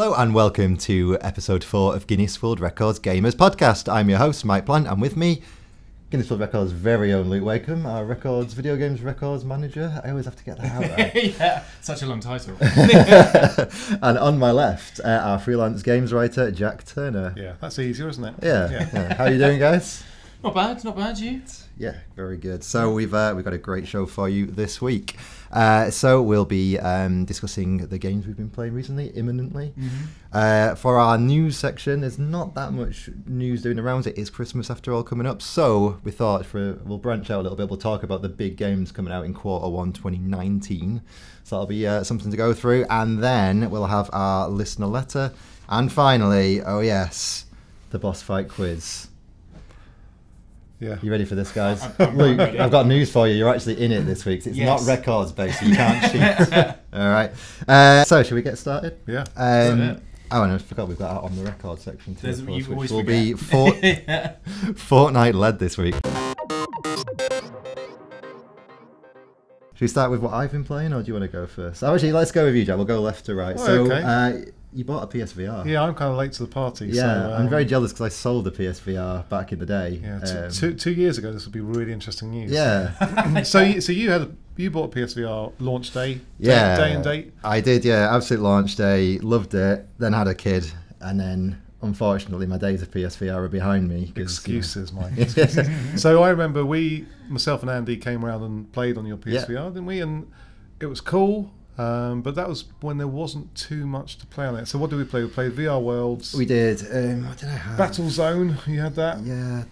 Hello and welcome to episode 4 of Guinness World Records Gamers Podcast. I'm your host, Mike Plant, and with me, Guinness World Records' very own Luke Wakeham, our video games records manager. I always have to get that out right. Yeah, such a long title. And on my left, our freelance games writer, Jack Turner. Yeah, that's easier, isn't it? Yeah. How are you doing, guys? Not bad, you? Yeah, very good. So we've got a great show for you this week. So we'll be discussing the games we've been playing recently, imminently. Mm-hmm. For our news section, there's not that much news doing around. It is Christmas after all coming up. So we thought we'll branch out a little bit. We'll talk about the big games coming out in Q1 2019. So that'll be something to go through. And then we'll have our listener letter. And finally, oh yes, the boss fight quiz. Yeah. You ready for this, guys? Luke, I've got news for you. You're actually in it this week. It's not records based, so you can't cheat. All right. So, should we get started? Yeah. And I forgot we've got that on the record section too. You've always will be Fortnite led this week. Should we start with what I've been playing, or do you want to go first? Actually, let's go with you, Jack. We'll go left to right. Okay. You bought a PSVR. Yeah, I'm kind of late to the party. Yeah, so, I'm very jealous because I sold a PSVR back in the day. Yeah, 2 years ago, this would be really interesting news. Yeah. so you bought a PSVR launch day? Yeah. Day and date? I did, yeah. Absolute launch day. Loved it. Then had a kid. And then, unfortunately, my days of PSVR are behind me. Excuses, Mike. Excuses. So I remember myself and Andy came around and played on your PSVR, didn't we? And it was cool. But that was when there wasn't too much to play on it. So what did we play? We played VR Worlds. We did. What did I have? Battlezone. You had that. Yeah.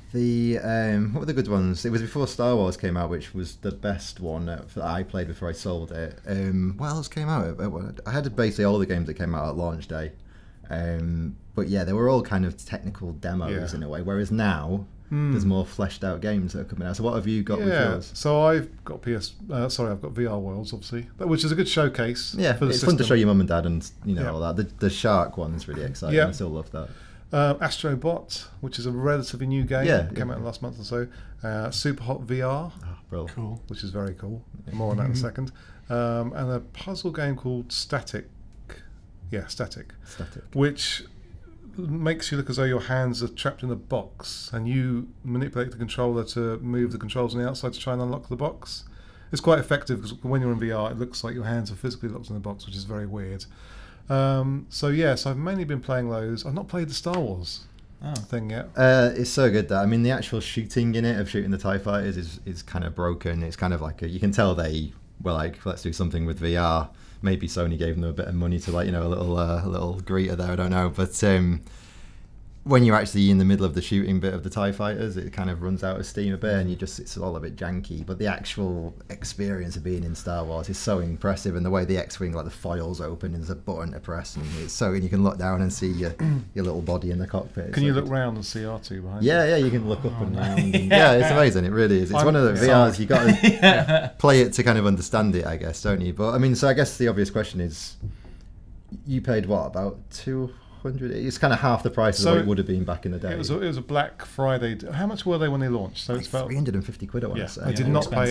What were the good ones? It was before Star Wars came out, which was the best one that I played before I sold it. What else came out? I had basically all the games that came out at launch day. But yeah, they were all kind of technical demos in a way. Whereas now, there's more fleshed out games that are coming out. So what have you got with yours? So I've got I've got VR Worlds, obviously, which is a good showcase. Yeah, for the it's system. fun to show your mum and dad and all that. The shark one's really exciting. Yeah. I still love that. Astrobot, which is a relatively new game. Yeah, came out last month or so. Super Hot VR, Cool. which is very cool. More on that in a second. And a puzzle game called Static. Yeah, Static. Which makes you look as though your hands are trapped in a box and you manipulate the controller to move the controls on the outside to try and unlock the box. It's quite effective because when you're in VR it looks like your hands are physically locked in the box, which is very weird. So I've mainly been playing those. I've not played the Star Wars thing yet. It's so good that the actual shooting in it of shooting the TIE fighters is kind of broken. It's kind of like you can tell they were like, let's do something with VR. Maybe Sony gave them a bit of money to a little greeter there, I don't know. But when you're actually in the middle of the shooting bit of the TIE fighters, it kind of runs out of steam a bit and it's all a bit janky. But the actual experience of being in Star Wars is so impressive, and the way the X-Wing, like the foils open and there's a button to press, and you can look down and see your little body in the cockpit. Can you look round and see R2 behind you? Yeah, you can look up and round. It's amazing, it really is. It's one of the VRs, you got to play it to kind of understand it, I guess, don't you? But so I guess the obvious question is, you paid what, about 200? It's kind of half the price of what it would have been back in the day. It was a Black Friday. How much were they when they launched? So like it's about 350 quid, I want to say. I did not pay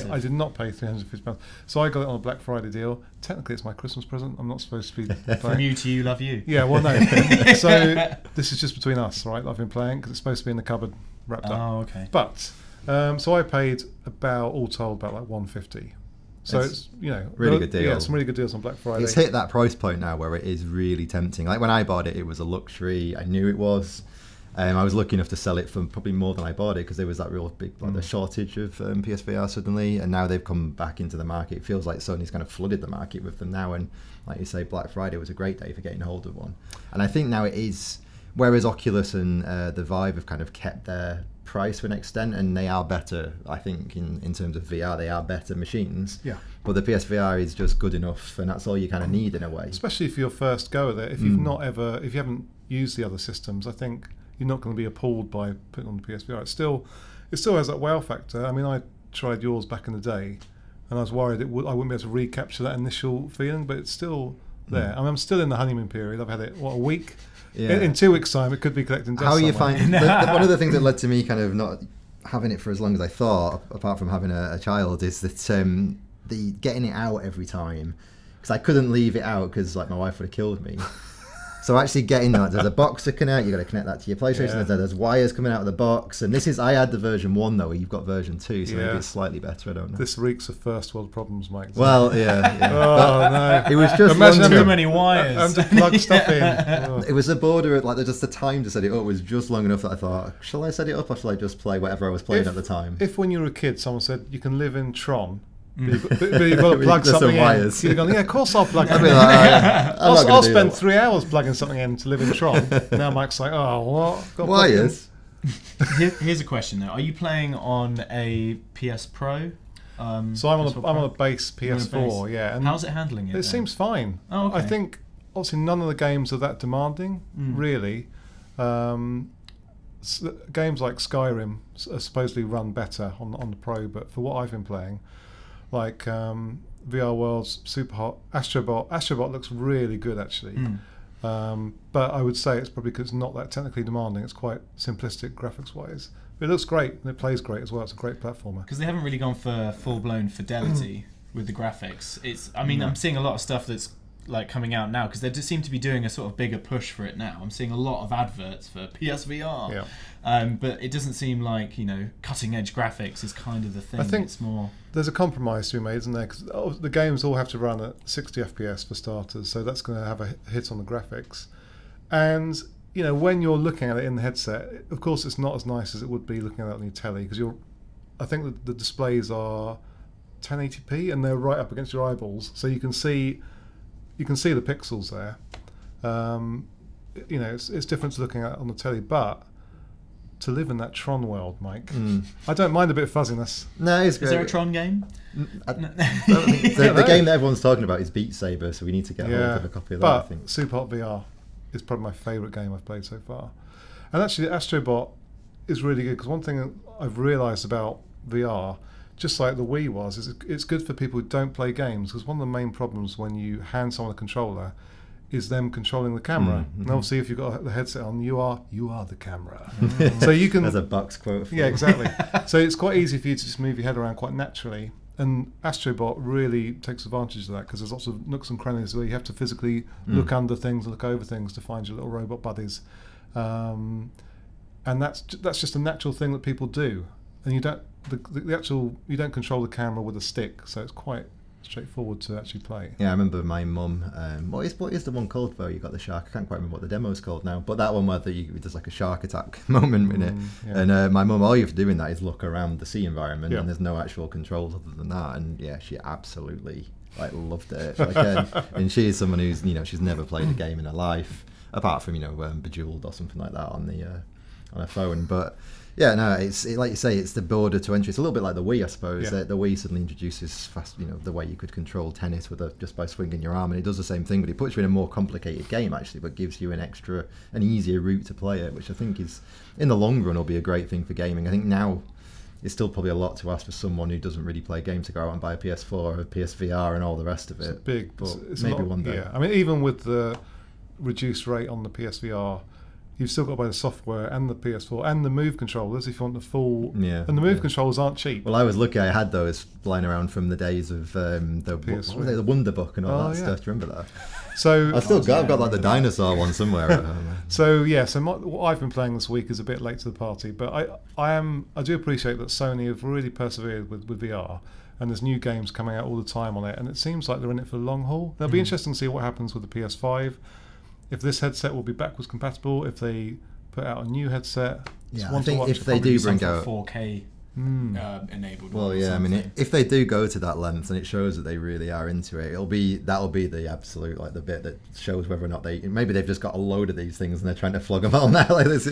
350 pounds. So I got it on a Black Friday deal. Technically, it's my Christmas present. I'm not supposed to be From you to you, love you. Yeah, well, no. So this is just between us, right? I've been playing because it's supposed to be in the cupboard wrapped up. Oh, okay. But so I paid all told about like 150. So it's really good deal. Yeah, some really good deals on Black Friday. It's hit that price point now where it is really tempting. Like when I bought it, it was a luxury. I knew it was. I was lucky enough to sell it for probably more than I bought it because there was that real big the shortage of PSVR suddenly, and now they've come back into the market. It feels like Sony's kind of flooded the market with them now, and like you say, Black Friday was a great day for getting hold of one. And I think now it is. Whereas Oculus and the Vive have kind of kept their price to an extent, and they are better, I think, in terms of VR, they are better machines. Yeah. But the PSVR is just good enough, and that's all you kind of need in a way. Especially for your first go at it. If you've if you haven't used the other systems, I think you're not going to be appalled by putting on the PSVR. It still has that wow factor. I mean, I tried yours back in the day, and I was worried I wouldn't be able to recapture that initial feeling, but it's still there. I mean, I'm still in the honeymoon period. I've had it a week. Yeah. In 2 weeks' time, it could be collecting dust. How are you finding? One of the things that led to me kind of not having it for as long as I thought, apart from having a child, is that the getting it out every time, because I couldn't leave it out because like my wife would have killed me. So actually getting that, there's a box to connect, you've got to connect that to your PlayStation, Yeah. there's wires coming out of the box, and I had the version 1 though, you've got version 2, so Yeah. maybe it's slightly better, I don't know. This reeks of first world problems, Mike. Well, yeah. Oh, no. It was just Imagine long Too enough. many wires. And to plug stuff in. Oh. It was the border of, like, just the time to set it up was just long enough that I thought, shall I set it up or shall I just play whatever I was playing at the time? If when you were a kid someone said you can live in Tron, but you've got to plug There's some something in, wires. you'd have gone, yeah, of course I'll plug it I'd in. be like, I'm not gonna I'll do spend that. 3 hours plugging something in to live in Tron. Now Mike's like, oh, what? Got to plug it in. Wires? Here's a question though: are you playing on a PS Pro? So I'm PS4 on Pro? a base You're on a PS4, base. yeah. And How's it handling it? it then? seems fine. Oh, okay. I think obviously none of the games are that demanding, really. Games like Skyrim supposedly run better on the Pro, but for what I've been playing, like VR World's super hot Astrobot looks really good actually. But I would say it's probably because it's not that technically demanding. It's quite simplistic graphics wise. But it looks great and it plays great as well. It's a great platformer. Because they haven't really gone for full-blown fidelity with the graphics. I'm seeing a lot of stuff that's like coming out now because they just seem to be doing a sort of bigger push for it now. I'm seeing a lot of adverts for PSVR, but it doesn't seem like cutting-edge graphics is kind of the thing. I think it's more. There's a compromise to be made, isn't there? Because the games all have to run at 60 FPS for starters, so that's going to have a hit on the graphics. And when you're looking at it in the headset, of course, it's not as nice as it would be looking at it on your telly because I think that the displays are 1080p and they're right up against your eyeballs, so you can see the pixels there. It's different to looking at it on the telly, but to live in that Tron world, Mike, I don't mind a bit of fuzziness. No, it's great. Is there a Tron game? The game that everyone's talking about is Beat Saber, so we need to get hold of a copy of that, I think. But Super Hot VR is probably my favourite game I've played so far. And actually, Astrobot is really good because one thing that I've realised about VR, just like the Wii was, is it's good for people who don't play games because one of the main problems when you hand someone a controller is them controlling the camera. And obviously, if you've got the headset on, you are the camera. So you can. There's a Bucks quote. Yeah, exactly. So it's quite easy for you to just move your head around quite naturally. And Astrobot really takes advantage of that because there's lots of nooks and crannies where you have to physically look under things, look over things to find your little robot buddies. And that's just a natural thing that people do. And you don't you don't control the camera with a stick, so it's quite straightforward to actually play. Yeah, I remember my mum. What is the one called though? You got the shark. I can't quite remember what the demo's called now. But that one where there's like a shark attack moment in it. Yeah. And my mum, all you have to do in that is look around the sea environment, Yeah. and there's no actual controls other than that. And yeah, she absolutely loved it. And she is someone who's she's never played a game in her life apart from Bejeweled or something like that on her phone. But yeah, no, it's like you say, it's the border to entry. It's a little bit like the Wii, I suppose. Yeah. The Wii suddenly introduces the way you could control tennis just by swinging your arm, and it does the same thing, but it puts you in a more complicated game actually, but gives you an easier route to play it, which I think is in the long run will be a great thing for gaming. I think now it's still probably a lot to ask for someone who doesn't really play games to go out and buy a PS4 or a PSVR and all the rest of it. It's big, but it's maybe a lot, one day. Yeah, I mean, even with the reduced rate on the PSVR, you've still got to buy the software and the PS4 and the Move controllers if you want the full. Yeah, and the Move controllers aren't cheap. Well, I was lucky; I had those lying around from the days of the Wonder Book and all that stuff. Do you remember that? So I've got like the dinosaur one somewhere at home. So yeah, what I've been playing this week is a bit late to the party, but I do appreciate that Sony have really persevered with VR. And there's new games coming out all the time on it, and it seems like they're in it for the long haul. It'll be interesting to see what happens with the PS5. If this headset will be backwards compatible, if they put out a new headset. Yeah, I think if they do bring out 4K enabled. Well, yeah, I mean, if they do go to that length and it shows that they really are into it, that'll be the absolute the bit that shows whether or not maybe they've just got a load of these things and they're trying to flog them all now. It's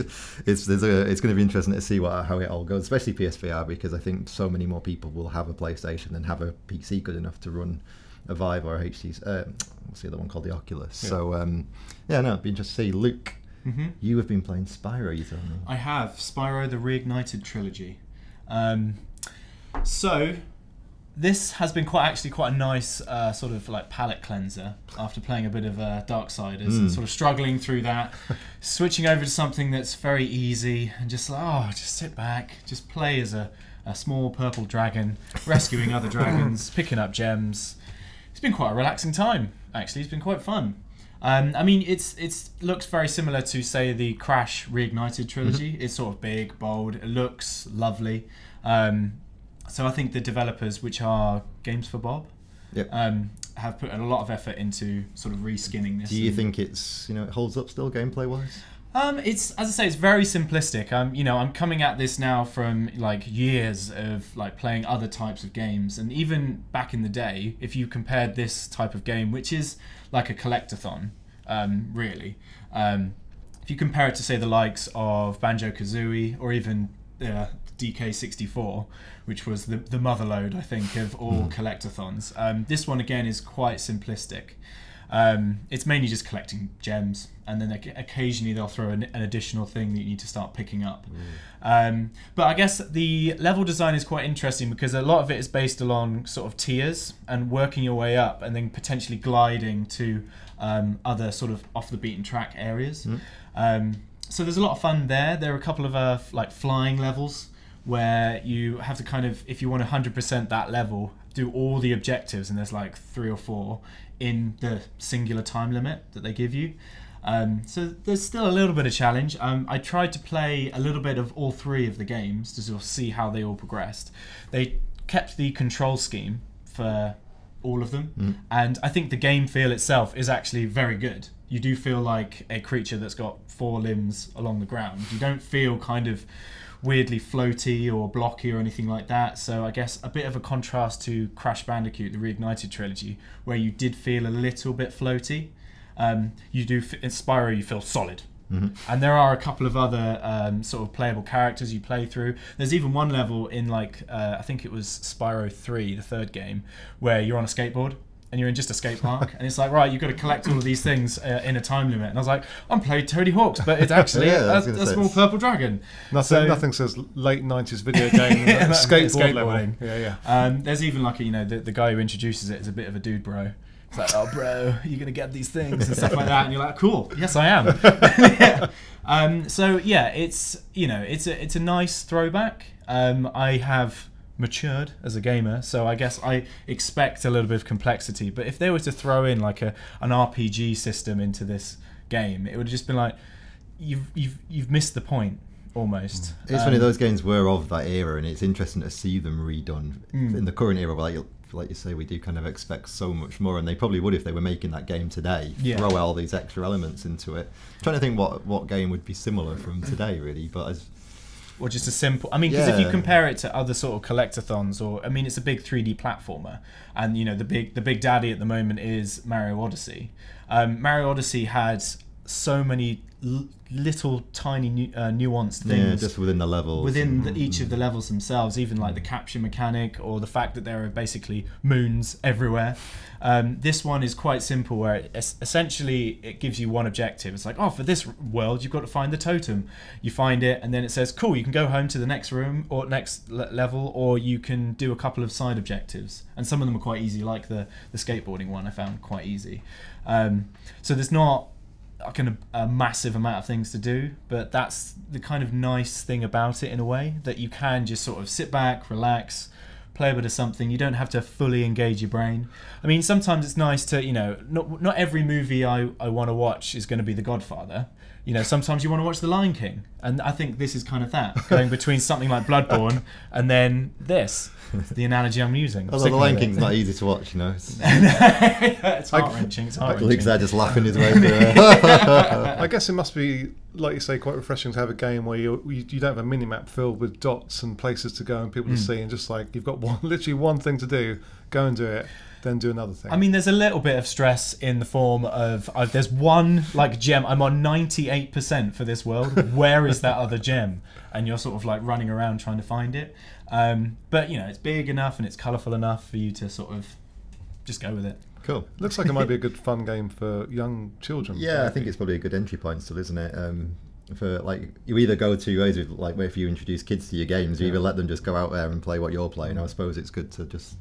going to be interesting to see how it all goes, especially PSVR, because I think so many more people will have a PlayStation and have a PC good enough to run a Vive or a HTC. What's the other one called? The Oculus. Yeah. So it'd be interesting to see. Luke, you have been playing Spyro, you told me. I have Spyro the Reignited Trilogy. So this has been quite a nice sort of like palate cleanser after playing a bit of Darksiders and sort of struggling through that, switching over to something that's very easy and just sit back, just play as a small purple dragon, rescuing other dragons, picking up gems. It's been quite a relaxing time, actually. It's been quite fun. I mean, it's looks very similar to, say, the Crash Reignited trilogy. It's sort of big, bold. It looks lovely. So I think the developers, which are Games for Bob, have put a lot of effort into sort of reskinning this. Do you think it's, it holds up still gameplay wise? It's, as I say, it's very simplistic. I'm coming at this now from like years of like playing other types of games, and even back in the day, if you compared this type of game, which is like a collectathon, really, if you compare it to, say, the likes of Banjo-Kazooie or even DK64, which was the motherlode, I think, of all collectathons. This one again is quite simplistic. It's mainly just collecting gems, and then occasionally they'll throw an additional thing that you need to start picking up. But I guess the level design is quite interesting because a lot of it is based along sort of tiers and working your way up, and then potentially gliding to other sort of off the beaten track areas. So there's a lot of fun there. There are a couple of like flying levels where you have to kind of, if you want 100% that level, do all the objectives, and there's like 3 or 4 in the singular time limit that they give you. So there's still a little bit of challenge. I tried to play a little bit of all 3 of the games to sort of see how they all progressed. They kept the control scheme for all of them, and I think the game feel itself is actually very good. You do feel like a creature that's got 4 limbs along the ground. You don't feel kind of weirdly floaty or blocky or anything like that. So I guess a bit of a contrast to Crash Bandicoot, the Reignited trilogy, where you did feel a little bit floaty. You do in Spyro, you feel solid. And there are a couple of other sort of playable characters you play through. There's even one level in like I think it was Spyro 3, the 3rd game, where you're on a skateboard and you're in just a skate park, and it's like, right, you've got to collect all of these things in a time limit. And I was like, I'm playing Tony Hawk's, but it's actually a small purple dragon. Nothing says late 90s video game skateboard level. There's even like the guy who introduces it is a bit of a dude bro. It's like, oh bro, you're gonna get these things and stuff like that, and you're like, cool, yes I am. So yeah, it's it's a nice throwback. I have matured as a gamer, so I guess I expect a little bit of complexity. But if they were to throw in like an RPG system into this game, it would have just been like, you've missed the point almost. It's funny, those games were of that era, and it's interesting to see them redone in the current era. Like you say, we do kind of expect so much more, and they probably would if they were making that game today. Throw all these extra elements into it. I'm trying to think what game would be similar from today, really, but or just a simple. I mean, because if you compare it to other sort of collectathons, or I mean, it's a big 3D platformer, and the big daddy at the moment is Mario Odyssey. Mario Odyssey had so many little tiny nuanced things just within the levels, within each of the levels themselves, even like the capture mechanic or the fact that there are basically moons everywhere. This one is quite simple, where essentially it gives you one objective. It's like, oh, for this world you've got to find the totem. You find it, and then it says, cool, you can go home to the next room or next level, or you can do a couple of side objectives, and some of them are quite easy, like the skateboarding one I found quite easy. So there's not a massive amount of things to do, but that's the kind of nice thing about it, in a way, that you can just sort of sit back, relax, play a bit of something. You don't have to fully engage your brain. I mean, sometimes it's nice to, not every movie I want to watch is going to be The Godfather. Sometimes you want to watch The Lion King, and I think this is kind of that, going between something like Bloodborne and then this. It's the analogy I'm using. Although The Lion King's not easy to watch, It's heart-wrenching. Luke's there just laughing his way through it. I guess it must be, like you say, quite refreshing to have a game where you don't have a mini-map filled with dots and places to go and people to see, and just like, you've got literally one thing to do, go and do it, then do another thing. I mean, there's a little bit of stress in the form of there's one like gem. I'm on 98% for this world. Where is that other gem? And you're sort of like running around trying to find it. But it's big enough and it's colourful enough for you to sort of just go with it. Cool. Looks like it might be a good fun game for young children. Yeah, I think it's probably a good entry point still, isn't it? For like, you either go 2 ways with, like, if you introduce kids to your games, you either let them just go out there and play what you're playing. I suppose it's good to just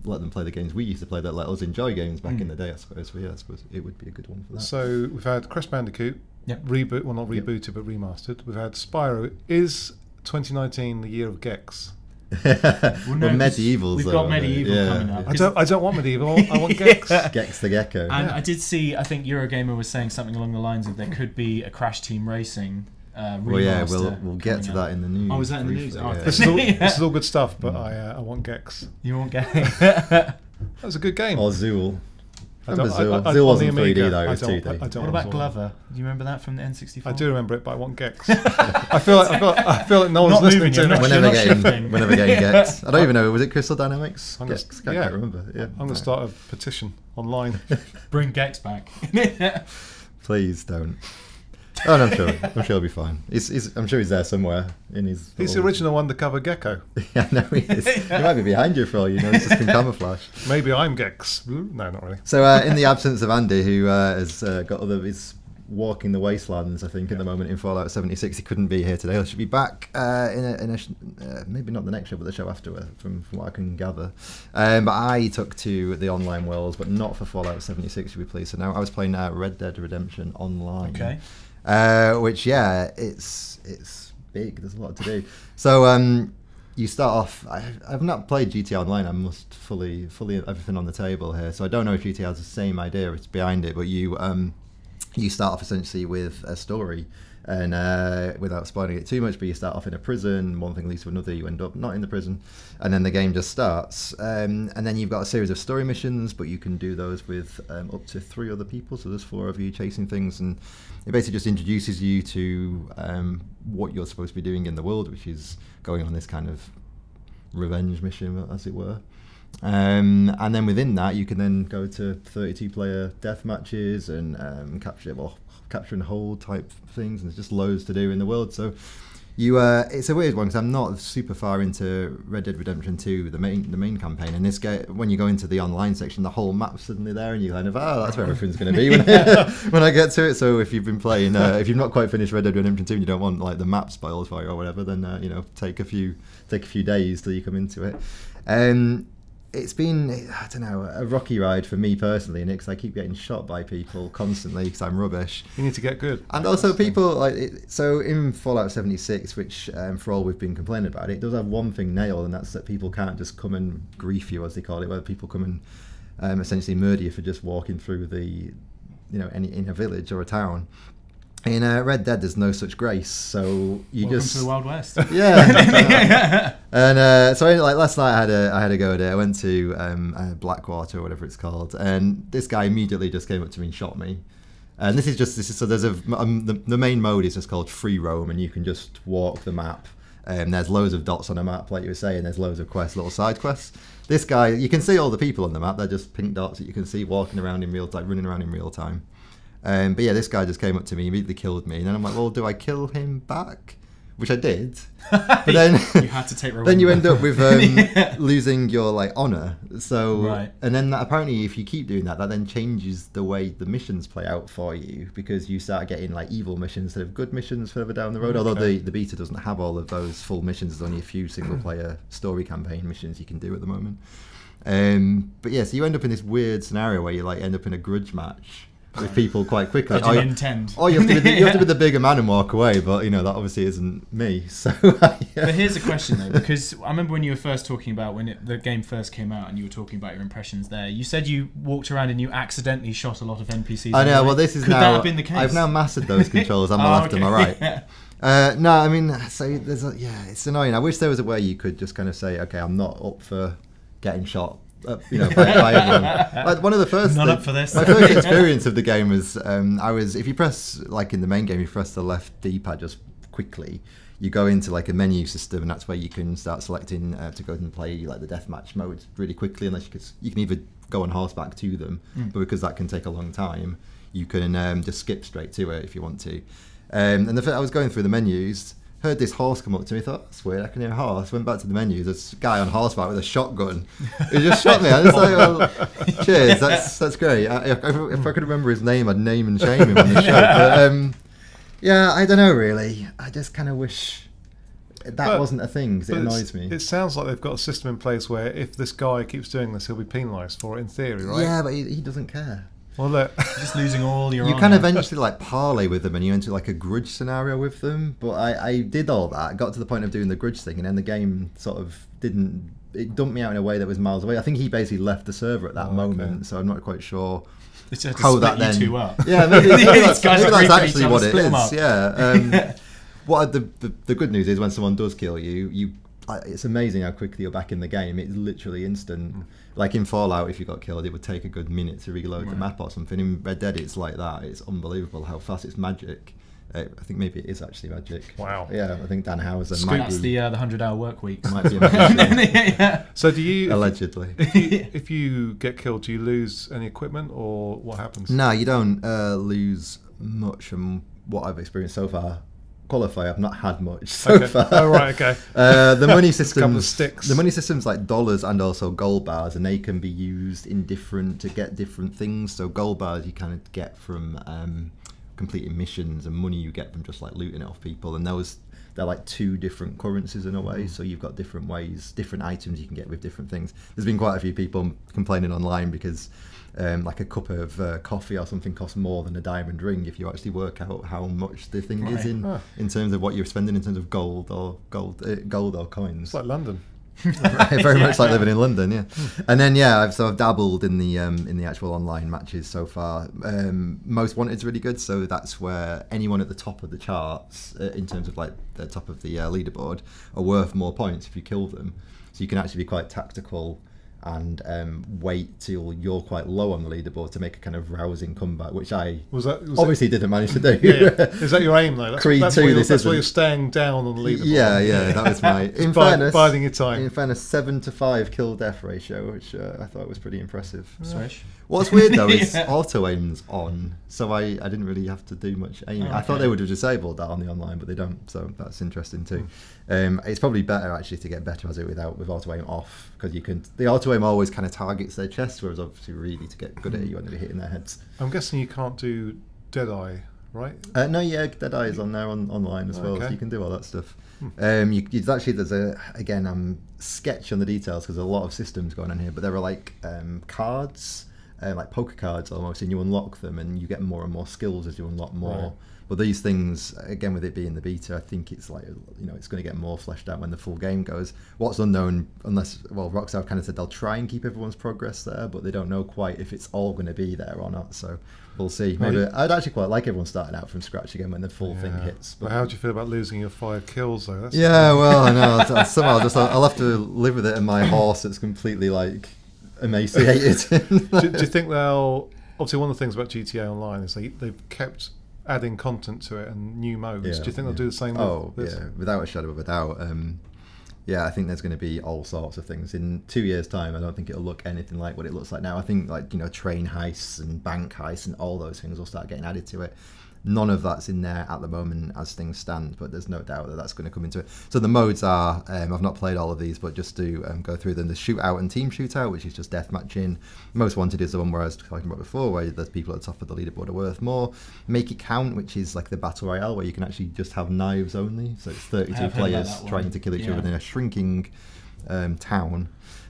let them play the games we used to play that let us enjoy games back in the day, I suppose. So yeah, I suppose it would be a good one for that. So we've had Crash Bandicoot, reboot, well, not rebooted, but remastered. We've had Spyro. Is 2019 the year of Gex? Well, medieval's we've got medieval coming up. I don't want medieval. I want Gex. Gex the Gecko. And I did see. I think Eurogamer was saying something along the lines of there could be a Crash Team Racing. Well, yeah, we'll get to that in the news. Oh, is that in the news? Yeah. This is all good stuff, but I want Gex. You want Gex? That was a good game. Or Zool. Remember Zool? Zool wasn't 3D though, it was 2D. What about Glover? Do you remember that from the N64? I do remember it, but I want Gex. I feel like no one's listening to me. Whenever getting Gex. I don't even know, was it Crystal Dynamics? Gex? I can't remember. Yeah. I'm going to start a petition online. Bring Gex back. Please don't. Oh, no, I'm sure he'll be fine. I'm sure he's there somewhere in his. He's the original undercover gecko. Yeah, no, he is. He might be behind you for all you know. He's just been camouflaged. Maybe I'm Gex. No, not really. So, in the absence of Andy, who has got he's walking the wastelands, I think, at the moment in Fallout 76, he couldn't be here today. He'll should be back in a maybe not the next show, but the show afterward, from what I can gather. But I took to the online worlds, but not for Fallout 76. Should be pleased. So now I was playing Red Dead Redemption Online. Okay. Which it's big. There's a lot to do. So you start off. I've not played GTA Online. I must fully everything on the table here. So I don't know if GTA has the same idea it's behind it. But you start off essentially with a story, and without spoiling it too much, but you start off in a prison. One thing leads to another. You end up not in the prison, and then the game just starts. And then you've got a series of story missions, but you can do those with up to 3 other people. So there's 4 of you chasing things, and it basically just introduces you to what you're supposed to be doing in the world, which is going on this kind of revenge mission, as it were. And then within that, you can then go to 32-player death matches and capture and hold type things, and there's just loads to do in the world. So it's a weird one, because I'm not super far into Red Dead Redemption 2, the main campaign. And this game, when you go into the online section, the whole map's suddenly there, and you kind of, that's where everything's going to be when I get to it. So if you've been playing, if you've not quite finished Red Dead Redemption 2 and you don't want like the map spoiled for you or whatever, then take a few days till you come into it. It's been, I don't know, a rocky ride for me personally, and because I keep getting shot by people constantly because I'm rubbish. You need to get good. And also people, so in Fallout 76, which for all we've been complaining about, it does have one thing nailed, and that's that people can't just come and grief you, as they call it, where people come and essentially murder you for just walking through in a village or a town. In Red Dead, there's no such grace, so Welcome to the Wild West. Yeah. And so last night I had a go at it. I went to Blackwater or whatever it's called, and this guy immediately just came up to me and shot me. And this is so there's the main mode is just called free roam, and you can just walk the map. There's loads of dots on a map, like you were saying. There's loads of quests, little side quests. This guy, you can see all the people on the map. They're just pink dots that you can see walking around in real time, running around in real time. But yeah, this guy just came up to me, immediately killed me, and then I'm like, well, do I kill him back? Which I did, but then you had to take revenge. Then you end up with losing your honor. So, right. And then apparently, if you keep doing that, that then changes the way the missions play out for you, because you start getting evil missions instead of good missions further down the road. Okay. Although the beta doesn't have all of those full missions, there's only a few single player story campaign missions you can do at the moment. But yeah, so you end up in this weird scenario where you end up in a grudge match with people quite quickly. Did you intend? Oh, you have to be the bigger man and walk away, but that obviously isn't me. So, yeah. But here's a question though, because I remember when you were first talking about the game first came out, and you were talking about your impressions there. You said you walked around and you accidentally shot a lot of NPCs. I know. Well, this is Could now. that have been the case? I've now mastered those controls on my left and my right. No, I mean, so there's it's annoying. I wish there was a way you could just kind of say, okay, I'm not up for getting shot. By everyone. One of the first up for this. My first experience of the game was if you press in the main game, you press the left D-pad just quickly, you go into a menu system, and that's where you can start selecting to go and play the deathmatch mode really quickly, unless you can either go on horseback to them, but because that can take a long time, you can just skip straight to it if you want to. And I was going through the menus, heard this horse come up to me, thought, that's weird, I can hear a horse. Went back to the menu, there's a guy on horseback with a shotgun. He just shot me. I was like, well, cheers, that's great. If I could remember his name, I'd name and shame him on the show. But yeah, I don't know really. I just kind of wish that wasn't a thing, because it annoys me. It sounds like they've got a system in place where if this guy keeps doing this, he'll be penalised for it in theory, right? Yeah, but he doesn't care. Well, look, just losing all your. You can eventually like parlay with them, and you enter like a grudge scenario with them. But I did all that, got to the point of doing the grudge thing, and then the game sort of didn't. It dumped me out in a way that was miles away. I think he basically left the server at that moment, so I'm not quite sure how that then. Two up. Yeah, maybe that's agree actually what it split 'em is. up. Yeah. What the good news is when someone does kill you, it's amazing how quickly you're back in the game. It's literally instant. Like in Fallout, if you got killed, it would take a good minute to reload the map or something. In Red Dead, it's like that. It's unbelievable how fast it's magic. I think maybe it is actually magic. Wow. Yeah, I think Dan Houser That's the 100-hour work week. Might be magic. So do you allegedly? If you get killed, do you lose any equipment, or what happens? No, you don't lose much from what I've experienced so far. Qualify, I've not had much so far. Oh right, okay. The money systems, couple of sticks. The money systems like dollars and also gold bars, and they can be used in to get different things. So gold bars you kind of get from completing missions, and money you get from just like looting it off people. And they're like two different currencies in a way. So you've got different ways, different items you can get with different things. There's been quite a few people complaining online because like a cup of coffee or something costs more than a diamond ring if you actually work out how much the thing is in terms of what you're spending in terms of gold or coins. It's like London. Very much like living in London, yeah. And then I've dabbled in the actual online matches so far. Most Wanted's really good, so that's where anyone at the top of the charts in terms of like the top of the leaderboard are worth more points if you kill them. So you can actually be quite tactical and wait till you're quite low on the leaderboard to make a kind of rousing comeback, which I obviously didn't manage to do. Is that your aim though? That's why you're staying down on the leaderboard. Yeah, that was my. In fairness, biding your time. In fairness, 7-5 kill death ratio, which I thought was pretty impressive. Swish. What's weird though is auto aim's on, so I didn't really have to do much aiming. I thought they would have disabled that on the online, but they don't, so that's interesting too. It's probably better actually to get better at it with auto aim off, because the auto aim always kind of targets their chest, whereas obviously really to get good at it you want to be hitting their heads. I'm guessing you can't do Deadeye, right? No, Deadeye is on there online as well, so you can do all that stuff. There's a sketch on the details because there's a lot of systems going on here, but there are like cards, like poker cards almost, and you unlock them and you get more and more skills as you unlock more. Right. But these things, again, with it being the beta, I think it's like, it's going to get more fleshed out when the full game goes. What's unknown, Rockstar kind of said they'll try and keep everyone's progress there, but they don't know quite if it's all going to be there or not. So we'll see. Maybe I'd actually quite like everyone starting out from scratch again when the full thing hits. But how do you feel about losing your 5 kills though? I know. Somehow I'll have to live with it, and my horse that's completely like emaciated. do you think they'll? Obviously, one of the things about GTA Online is they've kept adding content to it and new modes. Do you think they'll do the same with this? Yeah, without a shadow of a doubt. I think there's going to be all sorts of things. In 2 years' time, I don't think it'll look anything like what it looks like now. I think train heists and bank heists and all those things will start getting added to it. None of that's in there at the moment as things stand, but there's no doubt that that's going to come into it. So the modes are, I've not played all of these, but just to go through them, the shootout and team shootout, which is just deathmatching. Most Wanted is the one where I was talking about before, where the people at the top of the leaderboard are worth more. Make It Count, which is like the battle royale, where you can actually just have knives only. So it's 32 players trying to kill each other in a shrinking town.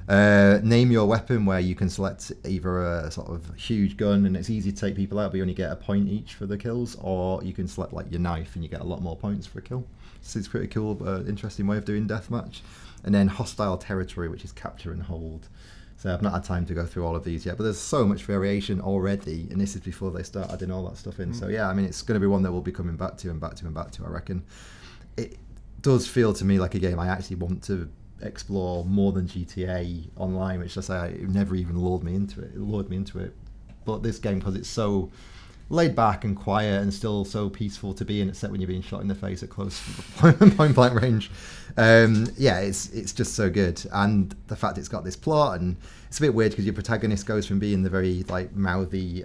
Name Your Weapon, where you can select either a sort of huge gun and it's easy to take people out, but you only get a point each for the kills, or you can select like your knife and you get a lot more points for a kill. So it's pretty cool, interesting way of doing deathmatch. And then Hostile Territory, which is capture and hold. So I've not had time to go through all of these yet, but there's so much variation already, and this is before they start adding all that stuff in. So it's going to be one that we'll be coming back to, I reckon. It does feel to me like a game I actually want to explore more than GTA Online, which I say it never even lured me into it. But this game, because it's so laid back and quiet and still so peaceful to be in, except when you're being shot in the face at close point blank range, it's just so good. And the fact it's got this plot, and it's a bit weird because your protagonist goes from being the very like mouthy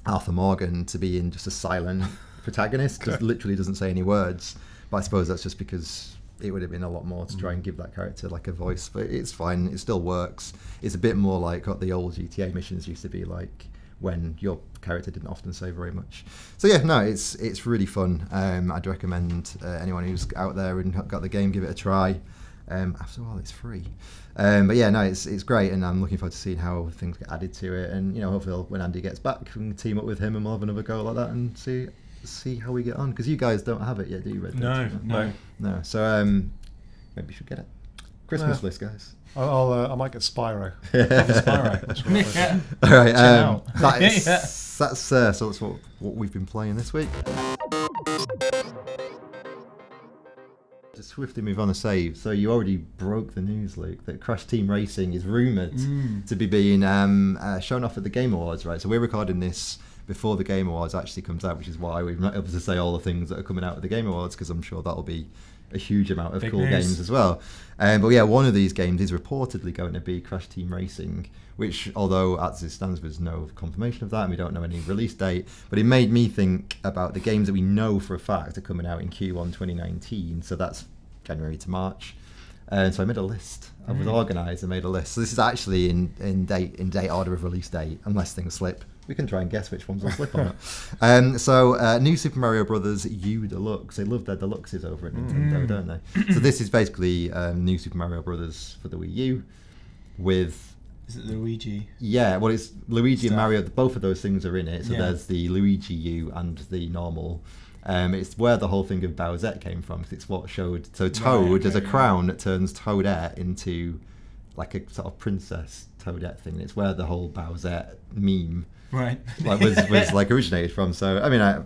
Arthur Morgan to being just a silent protagonist, just literally doesn't say any words. But I suppose that's just because it would have been a lot more to try and give that character like a voice, but it's fine. It still works. It's a bit more like what the old GTA missions used to be like, when your character didn't often say very much. So it's really fun. I'd recommend anyone who's out there and got the game, give it a try. After all, it's free. But yeah, no, it's great, and I'm looking forward to seeing how things get added to it. And hopefully when Andy gets back, we can team up with him and we'll have another go like that and see how we get on. Because you guys don't have it yet, do you? Red Dead? No. So maybe you should get it. Christmas list, guys. I might get Spyro. Spyro. That's right. Yeah. All right. Out. That's what we've been playing this week. To swiftly move on a save. So you already broke the news, Luke, that Crash Team Racing is rumoured to be being shown off at the Game Awards, right? So we're recording this before the Game Awards actually comes out, which is why we're not able to say all the things that are coming out at the Game Awards, because I'm sure that'll be a huge amount of cool games as well. But yeah, one of these games is reportedly going to be Crash Team Racing, which, although as it stands, there's no confirmation of that and we don't know any release date, but it made me think about the games that we know for a fact are coming out in Q1 2019, so that's January to March. And so I made a list. I was organised and made a list. So this is actually in date order of release date, unless things slip. We can try and guess which ones will slip or not. So New Super Mario Brothers U Deluxe. They love their deluxes over at Nintendo, don't they? So this is basically New Super Mario Brothers for the Wii U with... Is it Luigi? Yeah, well, it's Luigi and Mario. Both of those things are in it. So there's the Luigi U and the normal. It's where the whole thing of Bowsette came from. Cause it's what showed. So Toad, there's a crown that turns Toadette into like a sort of princess Toadette thing. It's where the whole Bowsette meme was like originated from. So I mean, I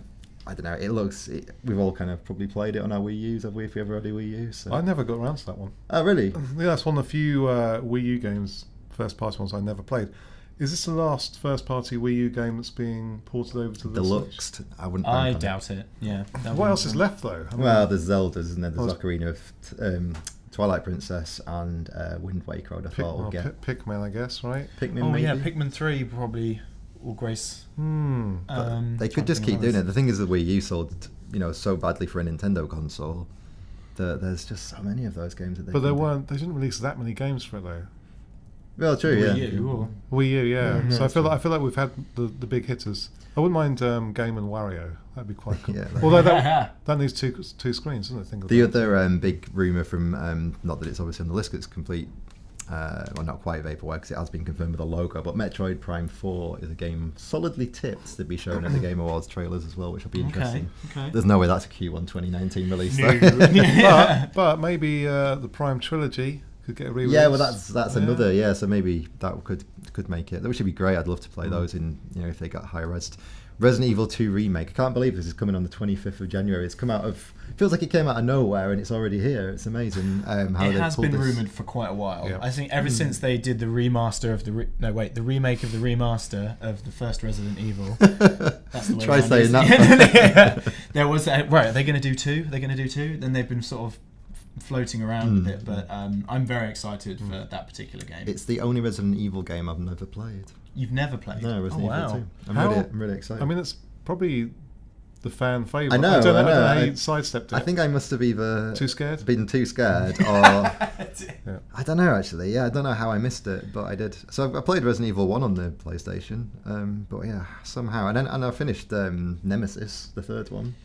don't know. It looks. We've all kind of probably played it on our Wii U's, have we? If we ever had a Wii U. So. I never got around to that one. Oh really? Yeah, that's one of the few Wii U games, first party ones I never played. Is this the last first party Wii U game that's being ported over to the Deluxe? Switch? I doubt it. Yeah. What else is left though? I mean, well, there's Zelda's, and then there's Ocarina of Twilight Princess and Wind Waker. I thought we'll get Pikmin, I guess, right? Pikmin, maybe. Yeah, Pikmin 3 probably will grace. They could just keep doing it. The thing is, the Wii U sold, so badly for a Nintendo console that there's just so many of those games that they. But they didn't release that many games for it though. Well, true, yeah. Wii U, yeah. So I feel like we've had the big hitters. I wouldn't mind Game and Wario. That'd be quite cool. Although that needs two screens, doesn't it? Think the other big rumour from not that it's obviously on the list, 'cause it's complete. Well, not quite vaporware because it has been confirmed with a logo. But Metroid Prime 4 is a game solidly tipped to be shown at the Game Awards trailers as well, which will be interesting. Okay. There's no way that's a Q1 2019 release though. but maybe the Prime Trilogy could get a re-release. Yeah, well, that's another. Yeah, so maybe that could make it. That should be great. I'd love to play those in if they got higher res. Resident Evil 2 remake. I can't believe this is coming on the 25th of January. It's come out of. Feels like it came out of nowhere and it's already here. It's amazing how it has been rumoured for quite a while. Yeah. I think ever since they did the remaster of the remake of the remaster of the first Resident Evil. That's the way Try saying that. There was right. Are they going to do two? They're going to do two. Then they've been sort of floating around with it, but I'm very excited for that particular game. It's the only Resident Evil game I've never played. You've never played? No, Resident Evil 2. I'm really excited. I mean, it's probably the fan favourite. I know. I don't know how you sidestepped it. I think I must have either been too scared or I don't know actually. Yeah, I don't know how I missed it, but I did. So I played Resident Evil 1 on the PlayStation, but yeah, somehow, and I finished Nemesis, the third one.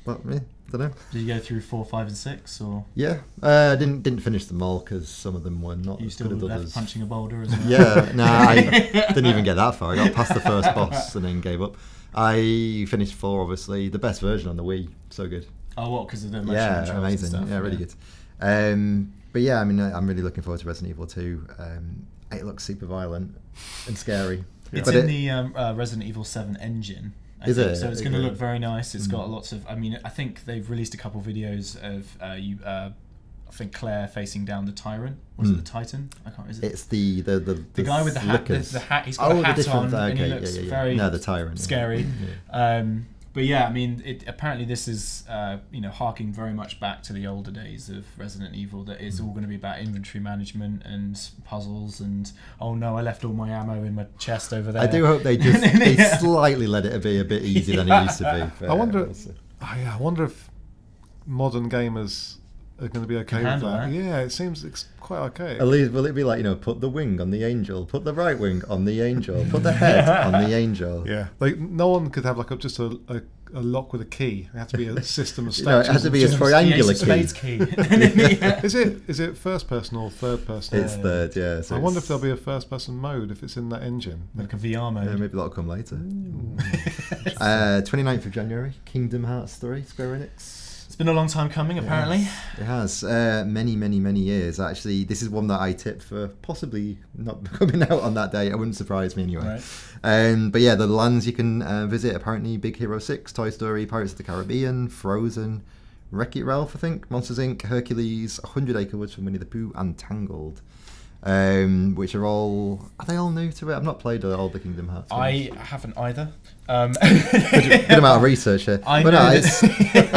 But yeah, I don't know. Did you go through 4, 5, and 6, or? Yeah, I didn't finish them all because some of them were not as good as others. You still left punching a boulder as well? Yeah, no, I didn't even get that far. I got past the first boss and then gave up. I finished 4, obviously, the best version on the Wii. So good. Oh, what? Because of the motion controls amazing. And stuff? Yeah, really good. But yeah, I mean, I'm really looking forward to Resident Evil 2. It looks super violent and scary. It's in the Resident Evil 7 engine. Is it? So it's going to look very nice. It's got lots of. I mean, I think they've released a couple of videos of I think Claire facing down the Tyrant. Was it the Titan? I can't. Is it? It's the guy with the hat. The hat. He's got a hat on, and he looks very the Tyrant. Scary. Yeah. But yeah, I mean, apparently this is harking very much back to the older days of Resident Evil. That it's all going to be about inventory management and puzzles and oh no, I left all my ammo in my chest over there. I do hope they just slightly let it be a bit easier than it used to be. I wonder if modern gamers are going to be okay with handle that. that. Yeah, it seems quite archaic. At least, will it be like, you know, put the wing on the angel, put the right wing on the angel, put the head on the angel. Yeah, like no one could have like just a lock with a key. It had to be a system of You know, it statues. has to be a triangular The Ace of key. Spades key. Is it first person or third person? It's third, yeah. So I wonder if there'll be a first person mode if it's in that engine. Like a VR mode. yeah, maybe that'll come later. 29th of January, Kingdom Hearts 3, Square Enix. It's been a long time coming, apparently. It has. Many years. Actually, this is one that I tipped for possibly not coming out on that day. It wouldn't surprise me anyway. Right. But yeah, the lands you can visit, apparently Big Hero 6, Toy Story, Pirates of the Caribbean, Frozen, Wreck-It Ralph, I think, Monsters Inc., Hercules, 100 Acre Woods from Winnie the Pooh, and Tangled. Which are they all new to it? I've not played all the Kingdom Hearts games. I haven't either. Good amount of research here. I